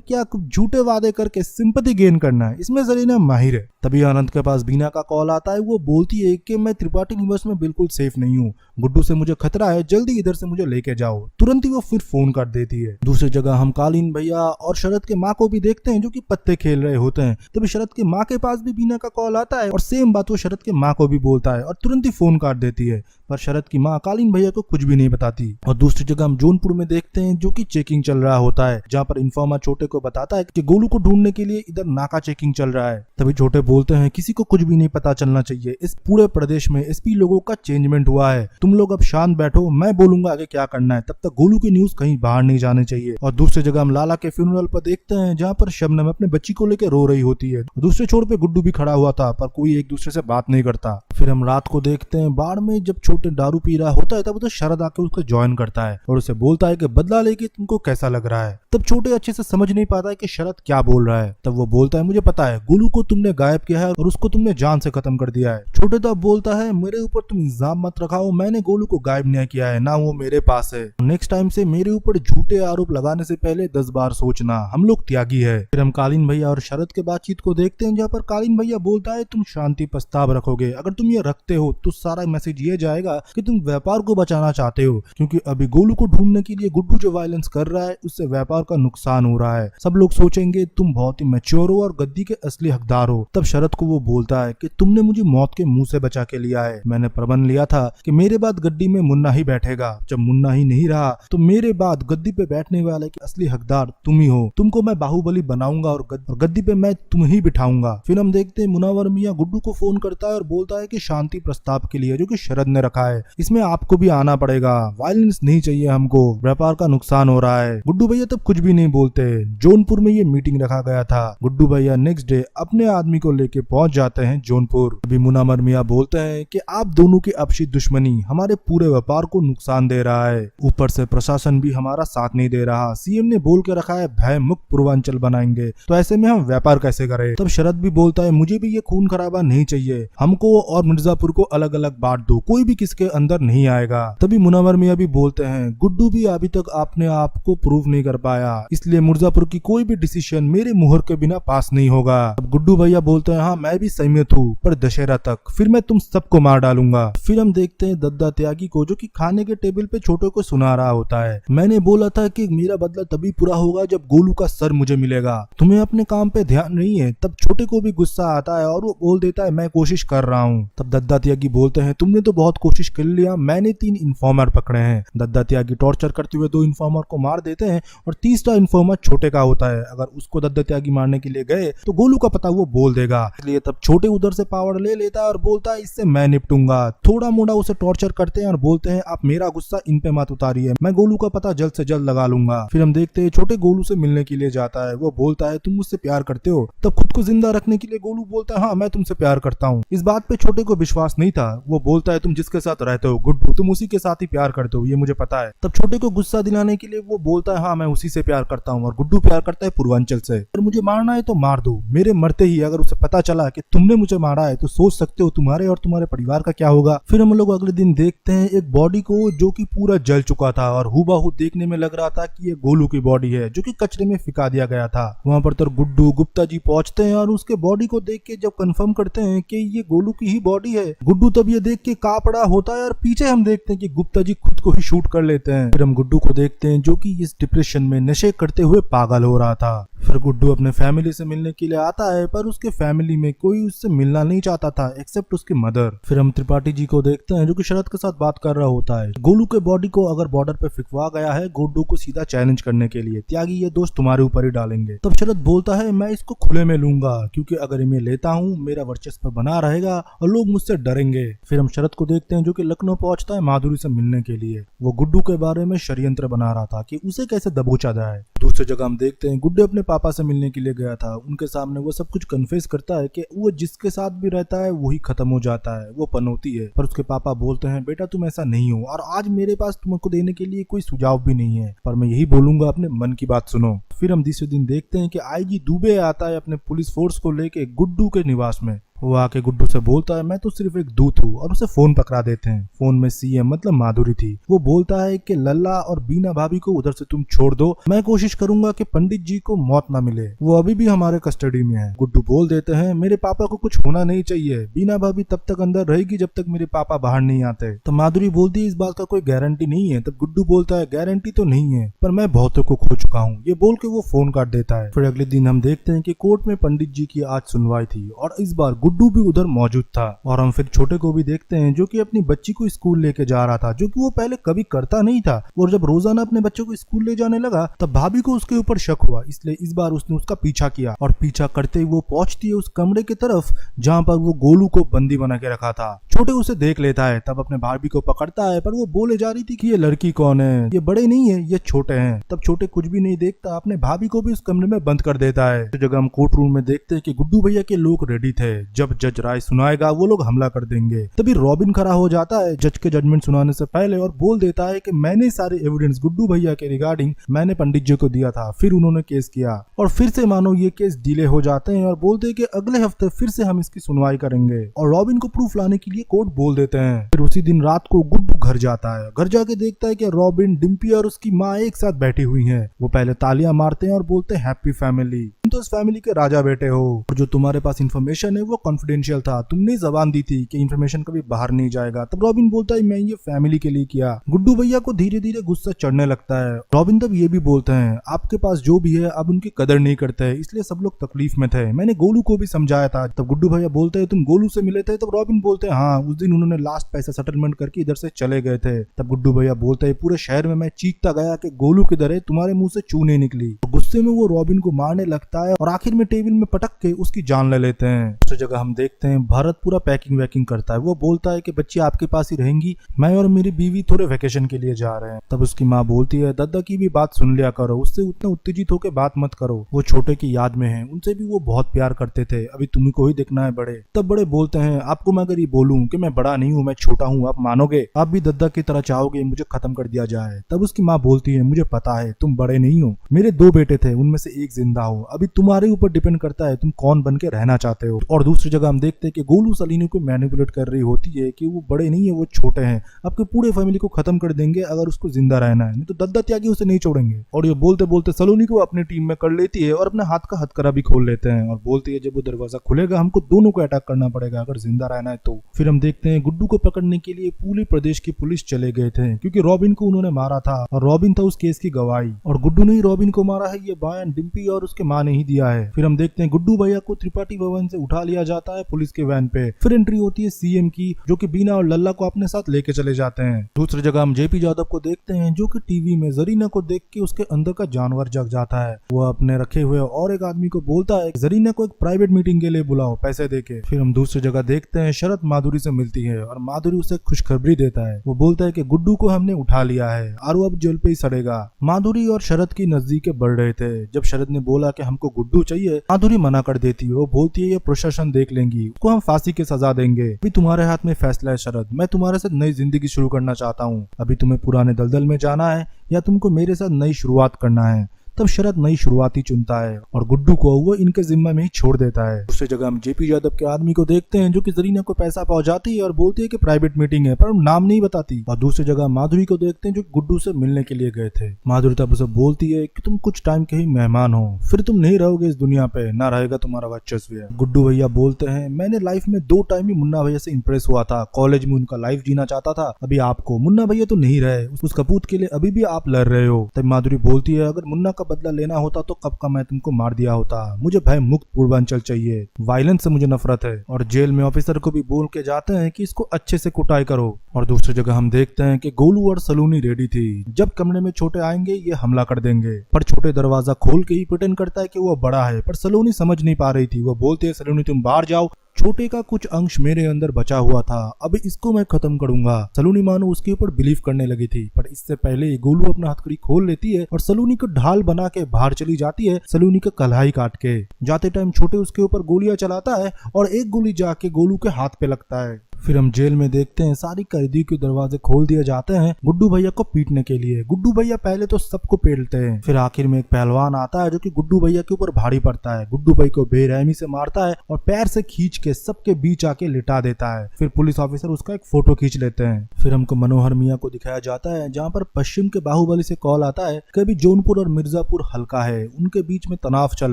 Speaker 1: क्या झूठे वादे करके सिंपैथी गेन करना है। इसमें जरीना माहिर है। तभी आनंद के पास बीना का कॉल आता है, वो बोलती है कि मैं त्रिपाठी निवास में बिल्कुल सेफ नहीं हूँ, गुड्डू से मुझे खतरा है, जल्दी इधर से मुझे लेके जाओ। तुरंत ही वो फिर फोन कर देती है। दूसरी जगह हम कालीन भैया और शरद के माँ को भी देखते हैं जो कि पत्ते खेल रहे होते हैं। तभी शरद के माँ के पास भी बीना का कॉल आता है और सेम बात वो शरद के माँ को भी बोलता है और तुरंत ही फोन काट देती है, पर शरद की माँ कालीन भैया को कुछ भी नहीं बताती। और दूसरी जगह हम जौनपुर में देखते हैं जो कि चेकिंग चल रहा होता है, जहाँ पर इन्फॉर्मर छोटे को बताता है कि गोलू को ढूंढने के लिए इधर नाका चेकिंग चल रहा है। तभी छोटे बोलते हैं किसी को कुछ भी नहीं पता चलना चाहिए, इस पूरे प्रदेश में एसपी लोगों का चेंजमेंट हुआ है, तुम लोग अब शांत बैठो, मैं बोलूंगा आगे क्या करना है, तब तक गोलू की न्यूज कहीं बाहर नहीं जाने चाहिए। और दूसरी जगह हम लाला के फ्यूनरल पर देखते हैं जहाँ पर शबनम अपने बच्ची को लेकर रो रही होती है, दूसरे छोर पे गुड्डू भी खड़ा हुआ था, पर कोई एक दूसरे से बात नहीं करता। फिर हम रात को देखते हैं बाढ़ में जब छोटे दारू पी रहा होता है तब तो शरद आके उसको ज्वाइन करता है और उसे बोलता है कि बदला लेके तुमको कैसा लग रहा है। तब छोटे अच्छे से समझ नहीं पाता है कि शरद क्या बोल रहा है। तब वो बोलता है मुझे पता है, गोलू को तुमने गायब किया है और उसको तुमने जान से खत्म कर दिया है। छोटे तब बोलता है मेरे ऊपर तुम इल्जाम मत रखाओ, मैंने गोलू को गायब नहीं किया है, ना वो मेरे पास है, नेक्स्ट टाइम से मेरे ऊपर झूठे आरोप लगाने से पहले 10 बार सोचना, हम लोग त्यागी है। फिर हम कालीन भैया और शरद के बातचीत को देखते हैं जहाँ पर कालीन भैया बोलता है तुम शांति प्रस्ताव रखोगे, अगर तुम ये रखते हो तो सारा मैसेज ये जाएगा कि तुम व्यापार को बचाना चाहते हो, क्योंकि अभी गोलू को ढूंढने के लिए गुड्डू जो वायलेंस कर रहा है उससे व्यापार का नुकसान हो रहा है, सब लोग सोचेंगे तुम बहुत ही मैच्योर हो और गद्दी के असली हकदार हो। तब शरद को वो बोलता है कि तुमने मुझे मौत के मुंह से बचा के लिया है, मैंने प्रबंध लिया था कि मेरे बाद गद्दी में मुन्ना ही बैठेगा, जब मुन्ना ही नहीं रहा तो मेरे बाद गद्दी पे बैठने वाले के असली हकदार तुम ही हो, तुमको मैं बाहुबली बनाऊंगा और गद्दी पे मैं तुम ही बिठाऊंगा। फिर हम देखते हैं मुनावर मियाँ गुड्डू को फोन करता है और बोलता है कि शांति प्रस्ताव के लिए जो कि शरद ने रखा है, इसमें आपको भी आना पड़ेगा, वायलेंस नहीं चाहिए हमको, व्यापार का नुकसान हो रहा है। गुड्डू भैया तब कुछ भी नहीं बोलते। जौनपुर में ये मीटिंग रखा गया था। गुड्डू भैया नेक्स्ट डे अपने आदमी को लेके पहुंच जाते हैं जौनपुर। अभी मुनावर मियाँ बोलते हैं कि आप दोनों की आपसी दुश्मनी हमारे पूरे व्यापार को नुकसान दे रहा है, ऊपर से प्रशासन भी हमारा साथ नहीं दे रहा, सीएम ने बोल के रखा है भय मुक्त पूर्वांचल बनाएंगे, तो ऐसे में हम व्यापार कैसे करें। तब शरद भी बोलता है मुझे भी ये खून खराबा नहीं चाहिए, हमको और मिर्जापुर को अलग अलग बांट दो, कोई भी किसके अंदर नहीं आएगा। तभी मुनावर मियाँ भी बोलते हैं गुड्डू भी अभी तक अपने आप को प्रूव नहीं कर पाया, इसलिए मिर्जापुर की कोई भी डिसीजन मेरे मुहर के बिना पास नहीं होगा। अब गुड्डू भैया बोलते हैं हाँ मैं भी सहमत हूँ, पर दशहरा तक, फिर मैं तुम सबको मार डालूंगा। फिर हम देखते हैं दद्दा त्यागी को जो कि खाने के टेबल पे छोटे को सुना रहा होता है, मैंने बोला था कि मेरा बदला तभी पूरा होगा जब गोलू का सर मुझे मिलेगा, तुम्हें अपने काम पे ध्यान नहीं है। तब छोटे को भी गुस्सा आता है और वो बोल देता है मैं कोशिश कर रहा हूँ। तब दद्दा त्यागी बोलते हैं तुमने तो बहुत कोशिश कर लिया, मैंने 3 इन्फॉर्मर पकड़े हैं। दद्दा त्यागी टॉर्चर करते हुए 2 इन्फॉर्मर को मार देते हैं और तीसरा इन्फॉर्मर छोटे का होता है, अगर उसको दद्दा त्यागी मारने के लिए गए तो गोलू का पता वो बोल देगा, इसलिए तब छोटे उधर से पावर ले लेता है और बोलता है इससे मैं निपटूंगा। थोड़ा मोड़ा उसे टॉर्चर करते हैं और बोलते हैं आप मेरा गुस्सा इन पे मत उतारिए, मैं गोलू का पता जल्द से जल्द लगा लूंगा। फिर हम देखते हैं छोटे गोलू से मिलने के लिए जाता है, वो बोलता है तुम मुझसे प्यार करते हो। तब खुद को जिंदा रखने के लिए गोलू बोलता है हाँ मैं तुमसे प्यार करता हूँ। इस बात पे छोटे को विश्वास नहीं था, वो बोलता है तुम जिसके जिसके साथ रहते हो गुड्डू तुम उसी के साथ ही प्यार करते हो, ये मुझे पता है। तब छोटे को गुस्सा दिलाने के लिए वो बोलता है हाँ मैं उसी से प्यार करता हूँ, और गुड्डू प्यार करता है पूर्वांचल से। अगर मुझे मारना है तो मार दो, मेरे मरते ही अगर उसे पता चला कि तुमने मुझे मारा है तो सोच सकते हो तुम्हारे और तुम्हारे परिवार का क्या होगा। फिर हम लोग अगले दिन देखते हैं एक बॉडी को जो कि पूरा जल चुका था और हूबहू देखने में लग रहा था कि ये गोलू की बॉडी है जो कि कचरे में फिका दिया गया था। वहां पर तो गुड्डू गुप्ता जी पहुंचते हैं और उसके बॉडी को देख के जब कंफर्म करते हैं कि ये गोलू की ही बॉडी है, गुड्डू तब ये देख के कापड़ा होता है और पीछे हम देखते हैं कि गुप्ता जी खुद को ही शूट कर लेते हैं। फिर हम गुड्डू को देखते हैं जो कि इस डिप्रेशन में नशे करते हुए पागल हो रहा था। फिर गुड्डू अपने फैमिली से मिलने के लिए आता है पर उसके फैमिली में कोई उससे मिलना नहीं चाहता था एक्सेप्ट उसकी मदर। फिर हम त्रिपाठी जी को देखते हैं जो कि शरद के साथ बात कर रहा होता है। गोलू के बॉडी को अगर बॉर्डर पे फिकवा गया है गुड्डू को सीधा चैलेंज करने के लिए, त्यागी ये दोस्त तुम्हारे ऊपर ही डालेंगे। तब शरद बोलता है मैं इसको खुले में लूंगा क्योंकि अगर मैं लेता हूँ मेरा वर्चस्व बना रहेगा और लोग मुझसे डरेंगे। फिर हम शरद को देखते हैं जो कि लखनऊ पहुंचता है माधुरी से मिलने के लिए। वो गुड्डू के बारे में षड्यंत्र बना रहा था कि उसे कैसे दबोचा जाए। दूसरी जगह हम देखते हैं गुड्डू अपने पापा से मिलने के लिए गया था, उनके सामने वो सब कुछ कन्फेस करता है कि वो जिसके साथ भी रहता है वही खत्म हो जाता है, वो पनौती है। पर उसके पापा बोलते हैं बेटा तुम ऐसा नहीं हो और आज मेरे पास तुमको देने के लिए कोई सुझाव भी नहीं है, पर मैं यही बोलूंगा अपने मन की बात सुनो। फिर हम दूसरे दिन देखते हैं कि आईजी दुबे आता है अपने पुलिस फोर्स को लेके गुड्डू के निवास में। वो आके गुड्डू से बोलता है मैं तो सिर्फ एक दूत हूँ और उसे फोन पकड़ा देते हैं। फोन में सीएम मतलब माधुरी थी। वो बोलता है कि लल्ला और बीना भाभी को उधर से तुम छोड़ दो, मैं कोशिश करूंगा कि पंडित जी को मौत ना मिले, वो अभी भी हमारे कस्टडी में है। गुड्डू बोल देते हैं मेरे पापा को कुछ होना नहीं चाहिए, बीना भाभी तब तक अंदर रहेगी जब तक मेरे पापा बाहर नहीं आते। तो माधुरी बोलती है इस बात का कोई गारंटी नहीं है। तब गुड्डू बोलता है गारंटी तो नहीं है पर मैं बहुतों को खो चुका हूँ, ये बोल के वो फोन काट देता है। फिर अगले दिन हम देखते हैं कि कोर्ट में पंडित जी की आज सुनवाई थी और इस बार गुड्डू भी उधर मौजूद था। और हम फिर छोटे को भी देखते हैं जो कि अपनी बच्ची को स्कूल लेके जा रहा था, जो कि वो पहले कभी करता नहीं था। और जब रोजाना अपने बच्चों को स्कूल ले जाने लगा तब भाभी को उसके ऊपर शक हुआ, इसलिए इस बार उसने उसका पीछा किया और पीछा करते ही वो पहुंचती है उस कमरे की तरफ जहाँ पर वो गोलू को बंदी बना के रखा था। छोटे उसे देख लेता है, तब अपने भाभी को पकड़ता है पर वो बोले जा रही थी कि ये लड़की कौन है, ये बड़े नहीं है ये छोटे हैं। तब छोटे कुछ भी नहीं देखता, अपने भाभी को भी उस कमरे में बंद कर देता है। तो जगह हम कोर्ट रूम में देखते हैं कि गुड्डू भैया के लोग रेडी थे, जब जज राय सुनाएगा वो लोग हमला कर देंगे। तभी रॉबिन खड़ा हो जाता है जज के जजमेंट सुनाने से पहले और बोल देता है कि मैंने सारे एविडेंस गुड्डू भैया के रिगार्डिंग मैंने पंडित जी को दिया था, फिर उन्होंने केस किया और फिर से मानो ये केस डिले हो जाते हैं और बोलते हैं कि अगले हफ्ते फिर से हम इसकी सुनवाई करेंगे। और रॉबिन को प्रूफ लाने के लिए कोर्ट बोल देते हैं। फिर उसी दिन रात को गुड्डू घर जाता है, घर जाके देखता है कि रॉबिन, डिम्पी और उसकी माँ एक साथ बैठी हुई है। वो पहले तालियां मारते हैं और बोलते हैं हैप्पी फैमिली, तुम तो इस फैमिली के राजा बेटे हो और जो तुम्हारे पास इन्फॉर्मेशन है वो कॉन्फिडेंशियल था, तुमने जबान दी थी कि इन्फॉर्मेशन कभी बाहर नहीं जाएगा। तब रॉबिन बोलता है मैं ये फैमिली के लिए किया। गुड्डू भैया को धीरे धीरे गुस्सा चढ़ने लगता है। रॉबिन तब ये भी बोलते हैं आपके पास जो भी है अब उनकी कदर नहीं करते हैं, इसलिए सब लोग तकलीफ में थे, मैंने गोलू को भी समझाया था। तब गुड्डू भैया बोलते हैं तुम गोलू से मिले थे? तब रॉबिन बोलते हैं हाँ, उस दिन उन्होंने लास्ट पैसा सेटलमेंट करके इधर से चले गए थे। तब गुड्डू भैया बोलते हैं पूरे शहर में मैं चीखता गया कि गोलू किधर है, तुम्हारे मुंह से चू नहीं निकली। तो गुस्से में वो रॉबिन को मारने लगता है और आखिर में टेबल में पटक के उसकी जान ले लेते हैं। दूसरी जगह हम देखते हैं भारत पूरा पैकिंग वैकिंग करता है। वो बोलता है कि बच्ची आपके पास ही रहेंगी, मैं और मेरी बीवी थोड़े वेकेशन के लिए जा रहे हैं। तब उसकी माँ बोलती है दादा की भी बात सुन लिया करो, उससे उतना उत्तेजित होकर बात मत करो, वो छोटे की याद में है, उनसे भी वो बहुत प्यार करते थे, अभी तुम्ही को ही देखना है बड़े। तब बड़े बोलते हैं आपको मैं अगर ये बोलूं कि मैं बड़ा नहीं हूँ मैं छोटा हूँ, आप मानोगे? आप भी दद्दा की तरह चाहोगे मुझे खत्म कर दिया जाए? तब उसकी माँ बोलती है मुझे पता है तुम बड़े नहीं हो, मेरे 2 बेटे थे उनमें से एक जिंदा हो, अभी तुम्हारे ऊपर डिपेंड करता है तुम कौन बन के रहना चाहते हो। और दूसरी जगह हम देखते हैं कि गोलू सलीनी को मैनिपुलेट कर रही होती है कि वो बड़े नहीं है वो छोटे हैं, आपके पूरे फैमिली को खत्म कर देंगे अगर उसको जिंदा रहना है, नहीं तो दद्दा त्यागी उसे नहीं छोड़ेंगे। और ये बोलते बोलते सलोनी को अपनी टीम में कर लेती है और अपने हाथ का हथकड़ा भी खोल लेते हैं और बोलती है जब वो दरवाजा खुलेगा हमको दोनों को अटैक करना पड़ेगा अगर जिंदा रहना है तो। फिर हम देखते हैं गुड्डू को पकड़ने के लिए पूरे प्रदेश की पुलिस चले गए थे क्योंकि रॉबिन को उन्होंने मारा था और रॉबिन था उस केस की गवाही, और गुड्डू ने ही रॉबिन को मारा है ये बयान डिम्पी और उसके माँ ने ही दिया है। फिर हम देखते हैं गुड्डू भैया को त्रिपाठी भवन से उठा लिया जाता है पुलिस के वैन पे। फिर एंट्री होती है सीएम की जो कि बीना और लल्ला को अपने साथ लेके चले जाते हैं। दूसरी जगह हम जेपी यादव को देखते हैं जो कि टीवी में जरीना को देख के उसके अंदर का जानवर जग जाता है। वो अपने रखे हुए और एक आदमी को बोलता है जरीना को एक प्राइवेट मीटिंग के लिए बुलाओ पैसे देके। फिर हम दूसरी जगह देखते हैं शरद माधुरी से मिलती है और माधुरी उसे खुशखबरी देता है। वो बोलता है कि गुड्डू को हमने उठा लिया है और वो अब जेल पे ही सड़ेगा। माधुरी और शरद की नजदीकें बढ़ रहे थे जब शरद ने बोला कि हमको को गुड्डू चाहिए। माधुरी मना कर देती है, वो बोलती है ये प्रशासन देख लेंगी, उसको हम फांसी की सजा देंगे। अभी तुम्हारे हाथ में फैसला है शरद, मैं तुम्हारे साथ नई जिंदगी शुरू करना चाहता हूँ। अभी तुम्हें पुराने दलदल में जाना है या तुमको मेरे साथ नई शुरुआत करना है। तब शरद नई शुरुआत ही चुनता है और गुड्डू को वो इनके जिम्मे में ही छोड़ देता है। दूसरी जगह हम जेपी यादव के आदमी को देखते हैं जो कि जरीना को पैसा पहुंचाती है और बोलती है कि प्राइवेट मीटिंग है, पर नाम नहीं बताती। और दूसरी जगह माधुरी को देखते हैं जो गुड्डू से मिलने के लिए गए थे। माधुरी तब उसे बोलती है कि तुम कुछ टाइम के ही मेहमान हो, फिर तुम नहीं रहोगे इस दुनिया पे, ना रहेगा तुम्हारा वर्चस्व। गुड्डू भैया बोलते हैं मैंने लाइफ में 2 टाइम ही मुन्ना भैया से इंप्रेस हुआ था, कॉलेज में उनका लाइफ जीना चाहता था, अभी आपको मुन्ना भैया तो नहीं रहे, उस कपूत के लिए अभी भी आप लड़ रहे हो। तब माधुरी बोलती है अगर मुन्ना का बदला लेना होता तो कब का मैं तुमको मार दिया होता, मुझे भय मुक्त पूर्वांचल चाहिए, वायलेंस से मुझे नफरत है। और जेल में ऑफिसर को भी बोल के जाते हैं कि इसको अच्छे से कुटाई करो। और दूसरी जगह हम देखते हैं कि गोलू और सलूनी रेडी थी, जब कमरे में छोटे आएंगे ये हमला कर देंगे। पर छोटे दरवाजा खोल के ही प्रिटेंड करता है कि वो बड़ा है, पर सलूनी समझ नहीं पा रही थी। वो बोलते है सलूनी तुम बाहर जाओ, छोटे का कुछ अंश मेरे अंदर बचा हुआ था, अब इसको मैं खत्म करूंगा। सलूनी मानो उसके ऊपर बिलीव करने लगी थी, पर इससे पहले गोलू अपना हथकड़ी खोल लेती है और सलूनी को ढाल बना के बाहर चली जाती है, सलूनी का कलाई काट के। जाते टाइम छोटे उसके ऊपर गोलियां चलाता है और एक गोली जाके गोलू के हाथ पे लगता है। फिर हम जेल में देखते हैं सारी कैदी के दरवाजे खोल दिए जाते हैं गुड्डू भैया को पीटने के लिए। गुड्डू भैया पहले तो सबको पेलते हैं, फिर आखिर में एक पहलवान आता है जो कि गुड्डू भैया के ऊपर भारी पड़ता है। गुड्डू भाई को बेरहमी से मारता है और पैर से खींच के सबके बीच आके लिटा देता है। फिर पुलिस ऑफिसर उसका एक फोटो खींच लेते हैं। फिर हमको मनोहर मियाँ को दिखाया जाता है जहाँ पर पश्चिम के बाहुबली से कॉल आता है कि अभी जौनपुर और मिर्जापुर हल्का है, उनके बीच में तनाव चल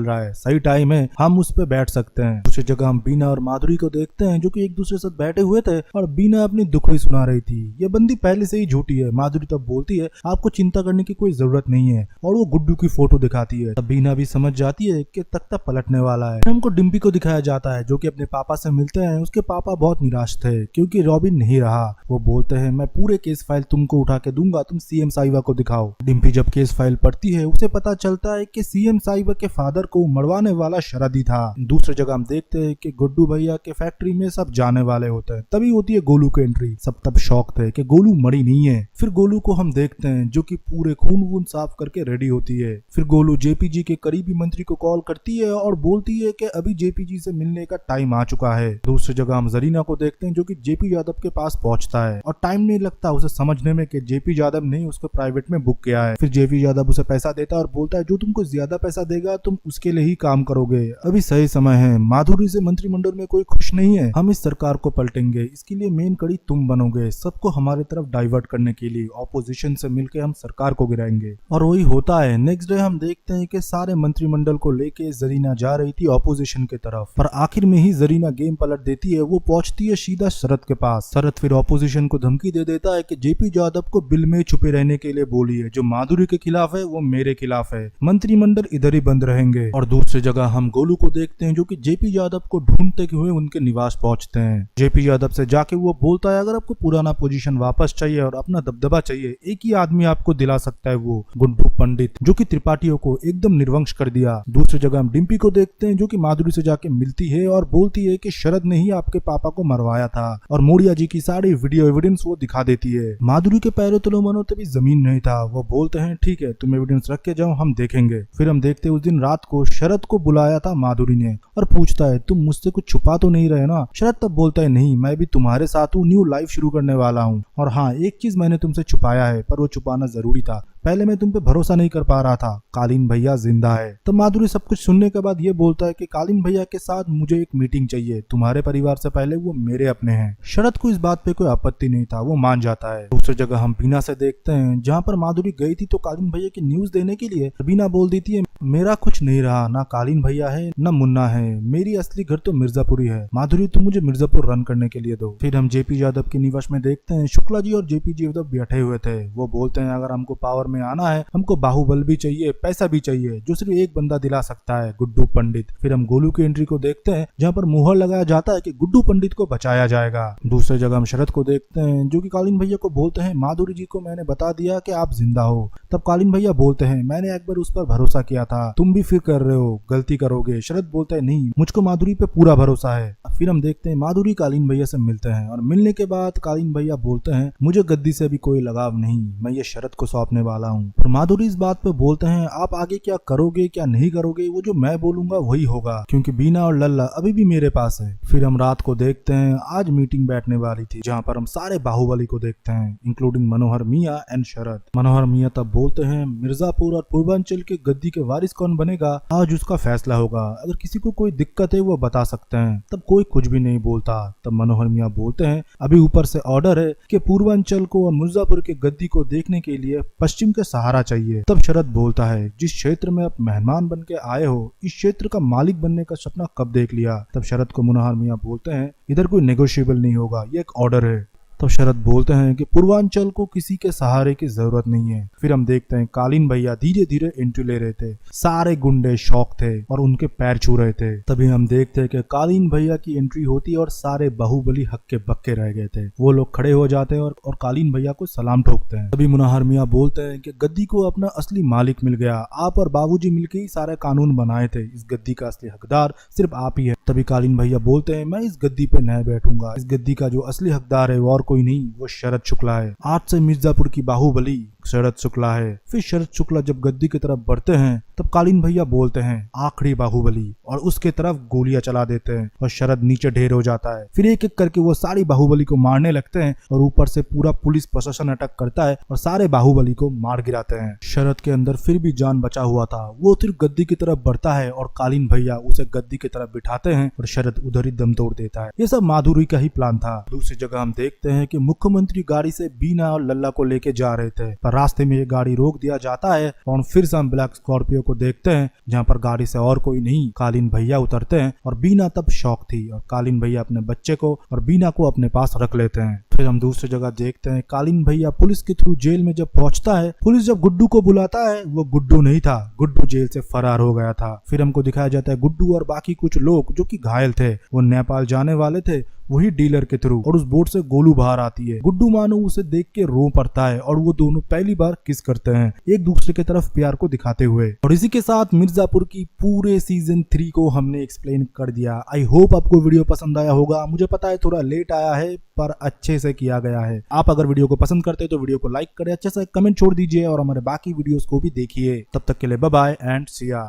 Speaker 1: रहा है, सही टाइम है हम उस पर बैठ सकते हैं। दूसरी जगह हम बीना और माधुरी को देखते हैं जो कि एक दूसरे से बैठे हुए थे और बीना अपनी दुखड़ी सुना रही थी। ये बंदी पहले से ही झूठी है। माधुरी तब बोलती है आपको चिंता करने की कोई जरूरत नहीं है और वो गुड्डू की फोटो दिखाती है। तब बीना भी समझ जाती है कि तख्ता पलटने वाला है। हमको डिम्पी को दिखाया जाता है जो कि अपने पापा से मिलते हैं। उसके पापा बहुत निराश थे क्योंकि रॉबिन नहीं रहा। वो बोलते हैं मैं पूरे केस फाइल तुमको उठा के दूंगा, तुम सीएम साहिबा को दिखाओ। डिम्पी जब केस फाइल पढ़ती है उसे पता चलता है कि सीएम साहिबा के फादर को मरवाने वाला शरद ही था। दूसरी जगह हम देखते हैं कि गुड्डू भैया के फैक्ट्री में सब जाने वाले होते हैं, तभी होती है गोलू की एंट्री। सब तब शॉक थे कि गोलू मरी नहीं है। फिर गोलू को हम देखते हैं जो कि पूरे खून वून साफ करके रेडी होती है। फिर गोलू जेपीजी के करीबी मंत्री को कॉल करती है और बोलती है कि अभी जेपीजी से मिलने का टाइम आ चुका है। दूसरी जगह हम जरीना को देखते हैं जो कि जेपी यादव के पास पहुंचता है और टाइम नहीं लगता उसे समझने में कि जेपी यादव ने उसको प्राइवेट में बुक किया है। फिर जेपी यादव उसे पैसा देता है और बोलता है जो तुमको ज्यादा पैसा देगा तुम उसके लिए ही काम करोगे, अभी सही समय है। माधुरी से मंत्रिमंडल में कोई खुश नहीं है, हम इस सरकार को पलटेंगे, इसके लिए मेन कड़ी तुम बनोगे, सबको हमारे तरफ डाइवर्ट करने के लिए ऑपोजिशन से मिलकर हम सरकार को गिराएंगे। और वही होता है। नेक्स्ट डे हम देखते हैं कि सारे मंत्रिमंडल को लेके जरीना जा रही थी ऑपोजिशन की तरफ, पर आखिर में ही जरीना गेम पलट देती है। वो पहुंचती है सीधा शरद के पास। शरद फिर ऑपोजिशन को धमकी दे देता है कि जेपी यादव को बिल में छुपे रहने के लिए बोलिए, जो माधुरी के खिलाफ है वो मेरे खिलाफ है, मंत्रिमंडल इधर ही बंद रहेंगे। और दूसरी जगह हम गोलू को देखते हैं जो कि जेपी यादव को ढूंढते हुए उनके निवास पहुंचते हैं। जेपी यादव से जाके वो बोलता है अगर आपको पुराना पोजीशन वापस चाहिए और अपना दबदबा चाहिए, एक ही आदमी आपको दिला सकता है, वो गुड्डू पंडित, जो कि त्रिपाठियों को एकदम निर्वंश कर दिया। दूसरी जगह हम डिम्पी को देखते हैं जो कि माधुरी से जाके मिलती है और बोलती है कि शरद ने ही आपके पापा को मरवाया था और मोरिया जी की सारी वीडियो एविडेंस वो दिखा देती है। माधुरी के पैरों तले मानो तभी जमीन नहीं था। वो बोलते हैं ठीक है तुम एविडेंस रख के जाओ, हम देखेंगे। फिर हम देखते उस दिन रात को शरद को बुलाया था माधुरी ने और पूछता है तुम मुझसे कुछ छुपा तो नहीं रहे ना। शरद तब बोलता है नहीं, मैं भी तुम्हारे साथ हूँ, न्यू लाइफ शुरू करने वाला हूँ, और हाँ एक चीज मैंने तुमसे छुपाया है, पर वो छुपाना जरूरी था, पहले मैं तुम पे भरोसा नहीं कर पा रहा था, कालीन भैया जिंदा है। तब माधुरी सब कुछ सुनने के बाद ये बोलता है कि कालीन भैया के साथ मुझे एक मीटिंग चाहिए, तुम्हारे परिवार से पहले वो मेरे अपने हैं। शरद को इस बात पे कोई आपत्ति नहीं था, वो मान जाता है। दूसरी जगह हम बीना से देखते हैं जहाँ पर माधुरी गई थी तो कालीन भैया की न्यूज देने के लिए। बीना बोल देती है मेरा कुछ नहीं रहा, ना कालीन भैया है ना मुन्ना है, मेरी असली घर तो मिर्जापुर ही है, माधुरी तुम मुझे मिर्जापुर रन करने के लिए दो। फिर हम जेपी यादव के निवास में देखते हैं शुक्ला जी और जेपी जी यादव बैठे हुए थे। वो बोलते हैं अगर हमको पावर में आना है, हमको बाहुबल भी चाहिए, पैसा भी चाहिए, जो सिर्फ एक बंदा दिला सकता है, गुड्डू पंडित। फिर हम गोलू की एंट्री को देखते हैं जहाँ पर मुहर लगाया जाता है कि गुड्डू पंडित को बचाया जाएगा। दूसरी जगह हम शरद को देखते हैं जो कि कालीन भैया को बोलते हैं माधुरी जी को मैंने बता दिया कि आप जिंदा हो। तब कालीन भैया बोलते हैं मैंने एक बार उस पर भरोसा किया था, तुम भी फिर कर रहे हो, गलती करोगे। शरद बोलता है नहीं, मुझको माधुरी पे पूरा भरोसा है। फिर हम देखते हैं माधुरी कालीन भैया से मिलते हैं और मिलने के बाद कालीन भैया बोलते हैं मुझे गद्दी से भी कोई लगाव नहीं, मैं ये शरद को सौंपने वाला वाला हूँ। और माधुरी इस बात पे बोलते हैं आप आगे क्या करोगे क्या नहीं करोगे, वो जो मैं बोलूंगा वही होगा, क्योंकि बीना और लल्ला अभी भी मेरे पास है। फिर हम रात को देखते हैं आज मीटिंग बैठने वाली थी, जहाँ पर हम सारे बाहुबली को देखते हैं इंक्लूडिंग मनोहर मियाँ एंड शरद। मनोहर मियाँ तब बोलते हैं मिर्जापुर और पूर्वांचल के गद्दी के वारिस कौन बनेगा आज उसका फैसला होगा, अगर किसी को कोई दिक्कत है वो बता सकते हैं। तब कोई कुछ भी नहीं बोलता। तब मनोहर मियाँ बोलते हैं अभी ऊपर से ऑर्डर है कि पूर्वांचल को और मिर्जापुर के गद्दी को देखने के लिए पश्चिम के सहारा चाहिए। तब शरद बोलता है जिस क्षेत्र में आप मेहमान बन के आए हो इस क्षेत्र का मालिक बनने का सपना कब देख लिया। तब शरद को मनोहर मियाँ बोलते हैं इधर कोई नेगोशिएबल नहीं होगा, ये एक ऑर्डर है। तब शरद बोलते हैं कि पूर्वांचल को किसी के सहारे की जरूरत नहीं है। फिर हम देखते हैं कालीन भैया धीरे धीरे एंट्री ले रहे थे, सारे गुंडे शौक थे और उनके पैर छू रहे थे। तभी हम देखते हैं कि कालीन भैया की एंट्री होती और सारे बाहुबली हक्के बक्के रह गए थे। वो लोग खड़े हो जाते हैं और कालीन भैया को सलाम ठोकते हैं। तभी मनोहर मियाँ बोलते हैं कि गद्दी को अपना असली मालिक मिल गया, आप और बाबूजी मिलकर ही सारे कानून बनाए थे, इस गद्दी का असली हकदार सिर्फ आप ही है। तभी कालीन भैया बोलते हैं मैं इस गद्दी पे नहीं बैठूंगा, इस गद्दी का जो असली हकदार है वो और कोई नहीं, वो शरद शुक्ला है। आज से मिर्जापुर की बाहुबली शरद शुक्ला है। फिर शरद शुक्ला जब गद्दी की तरफ बढ़ते हैं तब कालीन भैया बोलते हैं आखिरी बाहुबली और उसके तरफ गोलियां चला देते हैं और शरद नीचे ढेर हो जाता है। फिर एक एक करके वो सारी बाहुबली को मारने लगते हैं और ऊपर से पूरा पुलिस प्रशासन अटैक करता है और सारे बाहुबली को मार गिराते हैं। शरद के अंदर फिर भी जान बचा हुआ था, वो सिर्फ गद्दी की तरफ बढ़ता है और कालीन भैया उसे गद्दी की तरफ बिठाते हैं और शरद उधर ही दम तोड़ देता है। ये सब माधुरी का ही प्लान था। दूसरी जगह हम देखते हैं कि मुख्यमंत्री गाड़ी से बीना और लल्ला को लेके जा रहे थे, पर रास्ते में ये गाड़ी रोक दिया जाता है और फिर से हम ब्लैक स्कॉर्पियो को देखते हैं जहाँ पर गाड़ी से और कोई नहीं कालीन भैया उतरते हैं और बीना तब शौक थी और कालीन भैया अपने बच्चे को और बीना को अपने पास रख लेते हैं। फिर हम दूसरी जगह देखते हैं कालीन भैया पुलिस के थ्रू जेल में जब पहुंचता है, पुलिस जब गुड्डू को बुलाता है वो गुड्डू नहीं था, गुड्डू जेल से फरार हो गया था। फिर हमको दिखाया जाता है गुड्डू और बाकी कुछ लोग जो कि घायल थे वो नेपाल जाने वाले थे, वही डीलर के थ्रू, और उस बोट से गोलू बाहर आती है। गुड्डू मानो उसे देख के रो पड़ता है और वो दोनों पहली बार किस करते हैं एक दूसरे की तरफ प्यार को दिखाते हुए। और इसी के साथ मिर्जापुर की पूरे सीजन 3 को हमने एक्सप्लेन कर दिया। आई होप आपको वीडियो पसंद आया होगा। मुझे पता है थोड़ा लेट आया है पर अच्छे से किया गया है। आप अगर वीडियो को पसंद करते हैं तो वीडियो को लाइक करें, अच्छे से कमेंट छोड़ दीजिए और हमारे बाकी वीडियोस को भी देखिए। तब तक के लिए बाय बाय एंड सिया।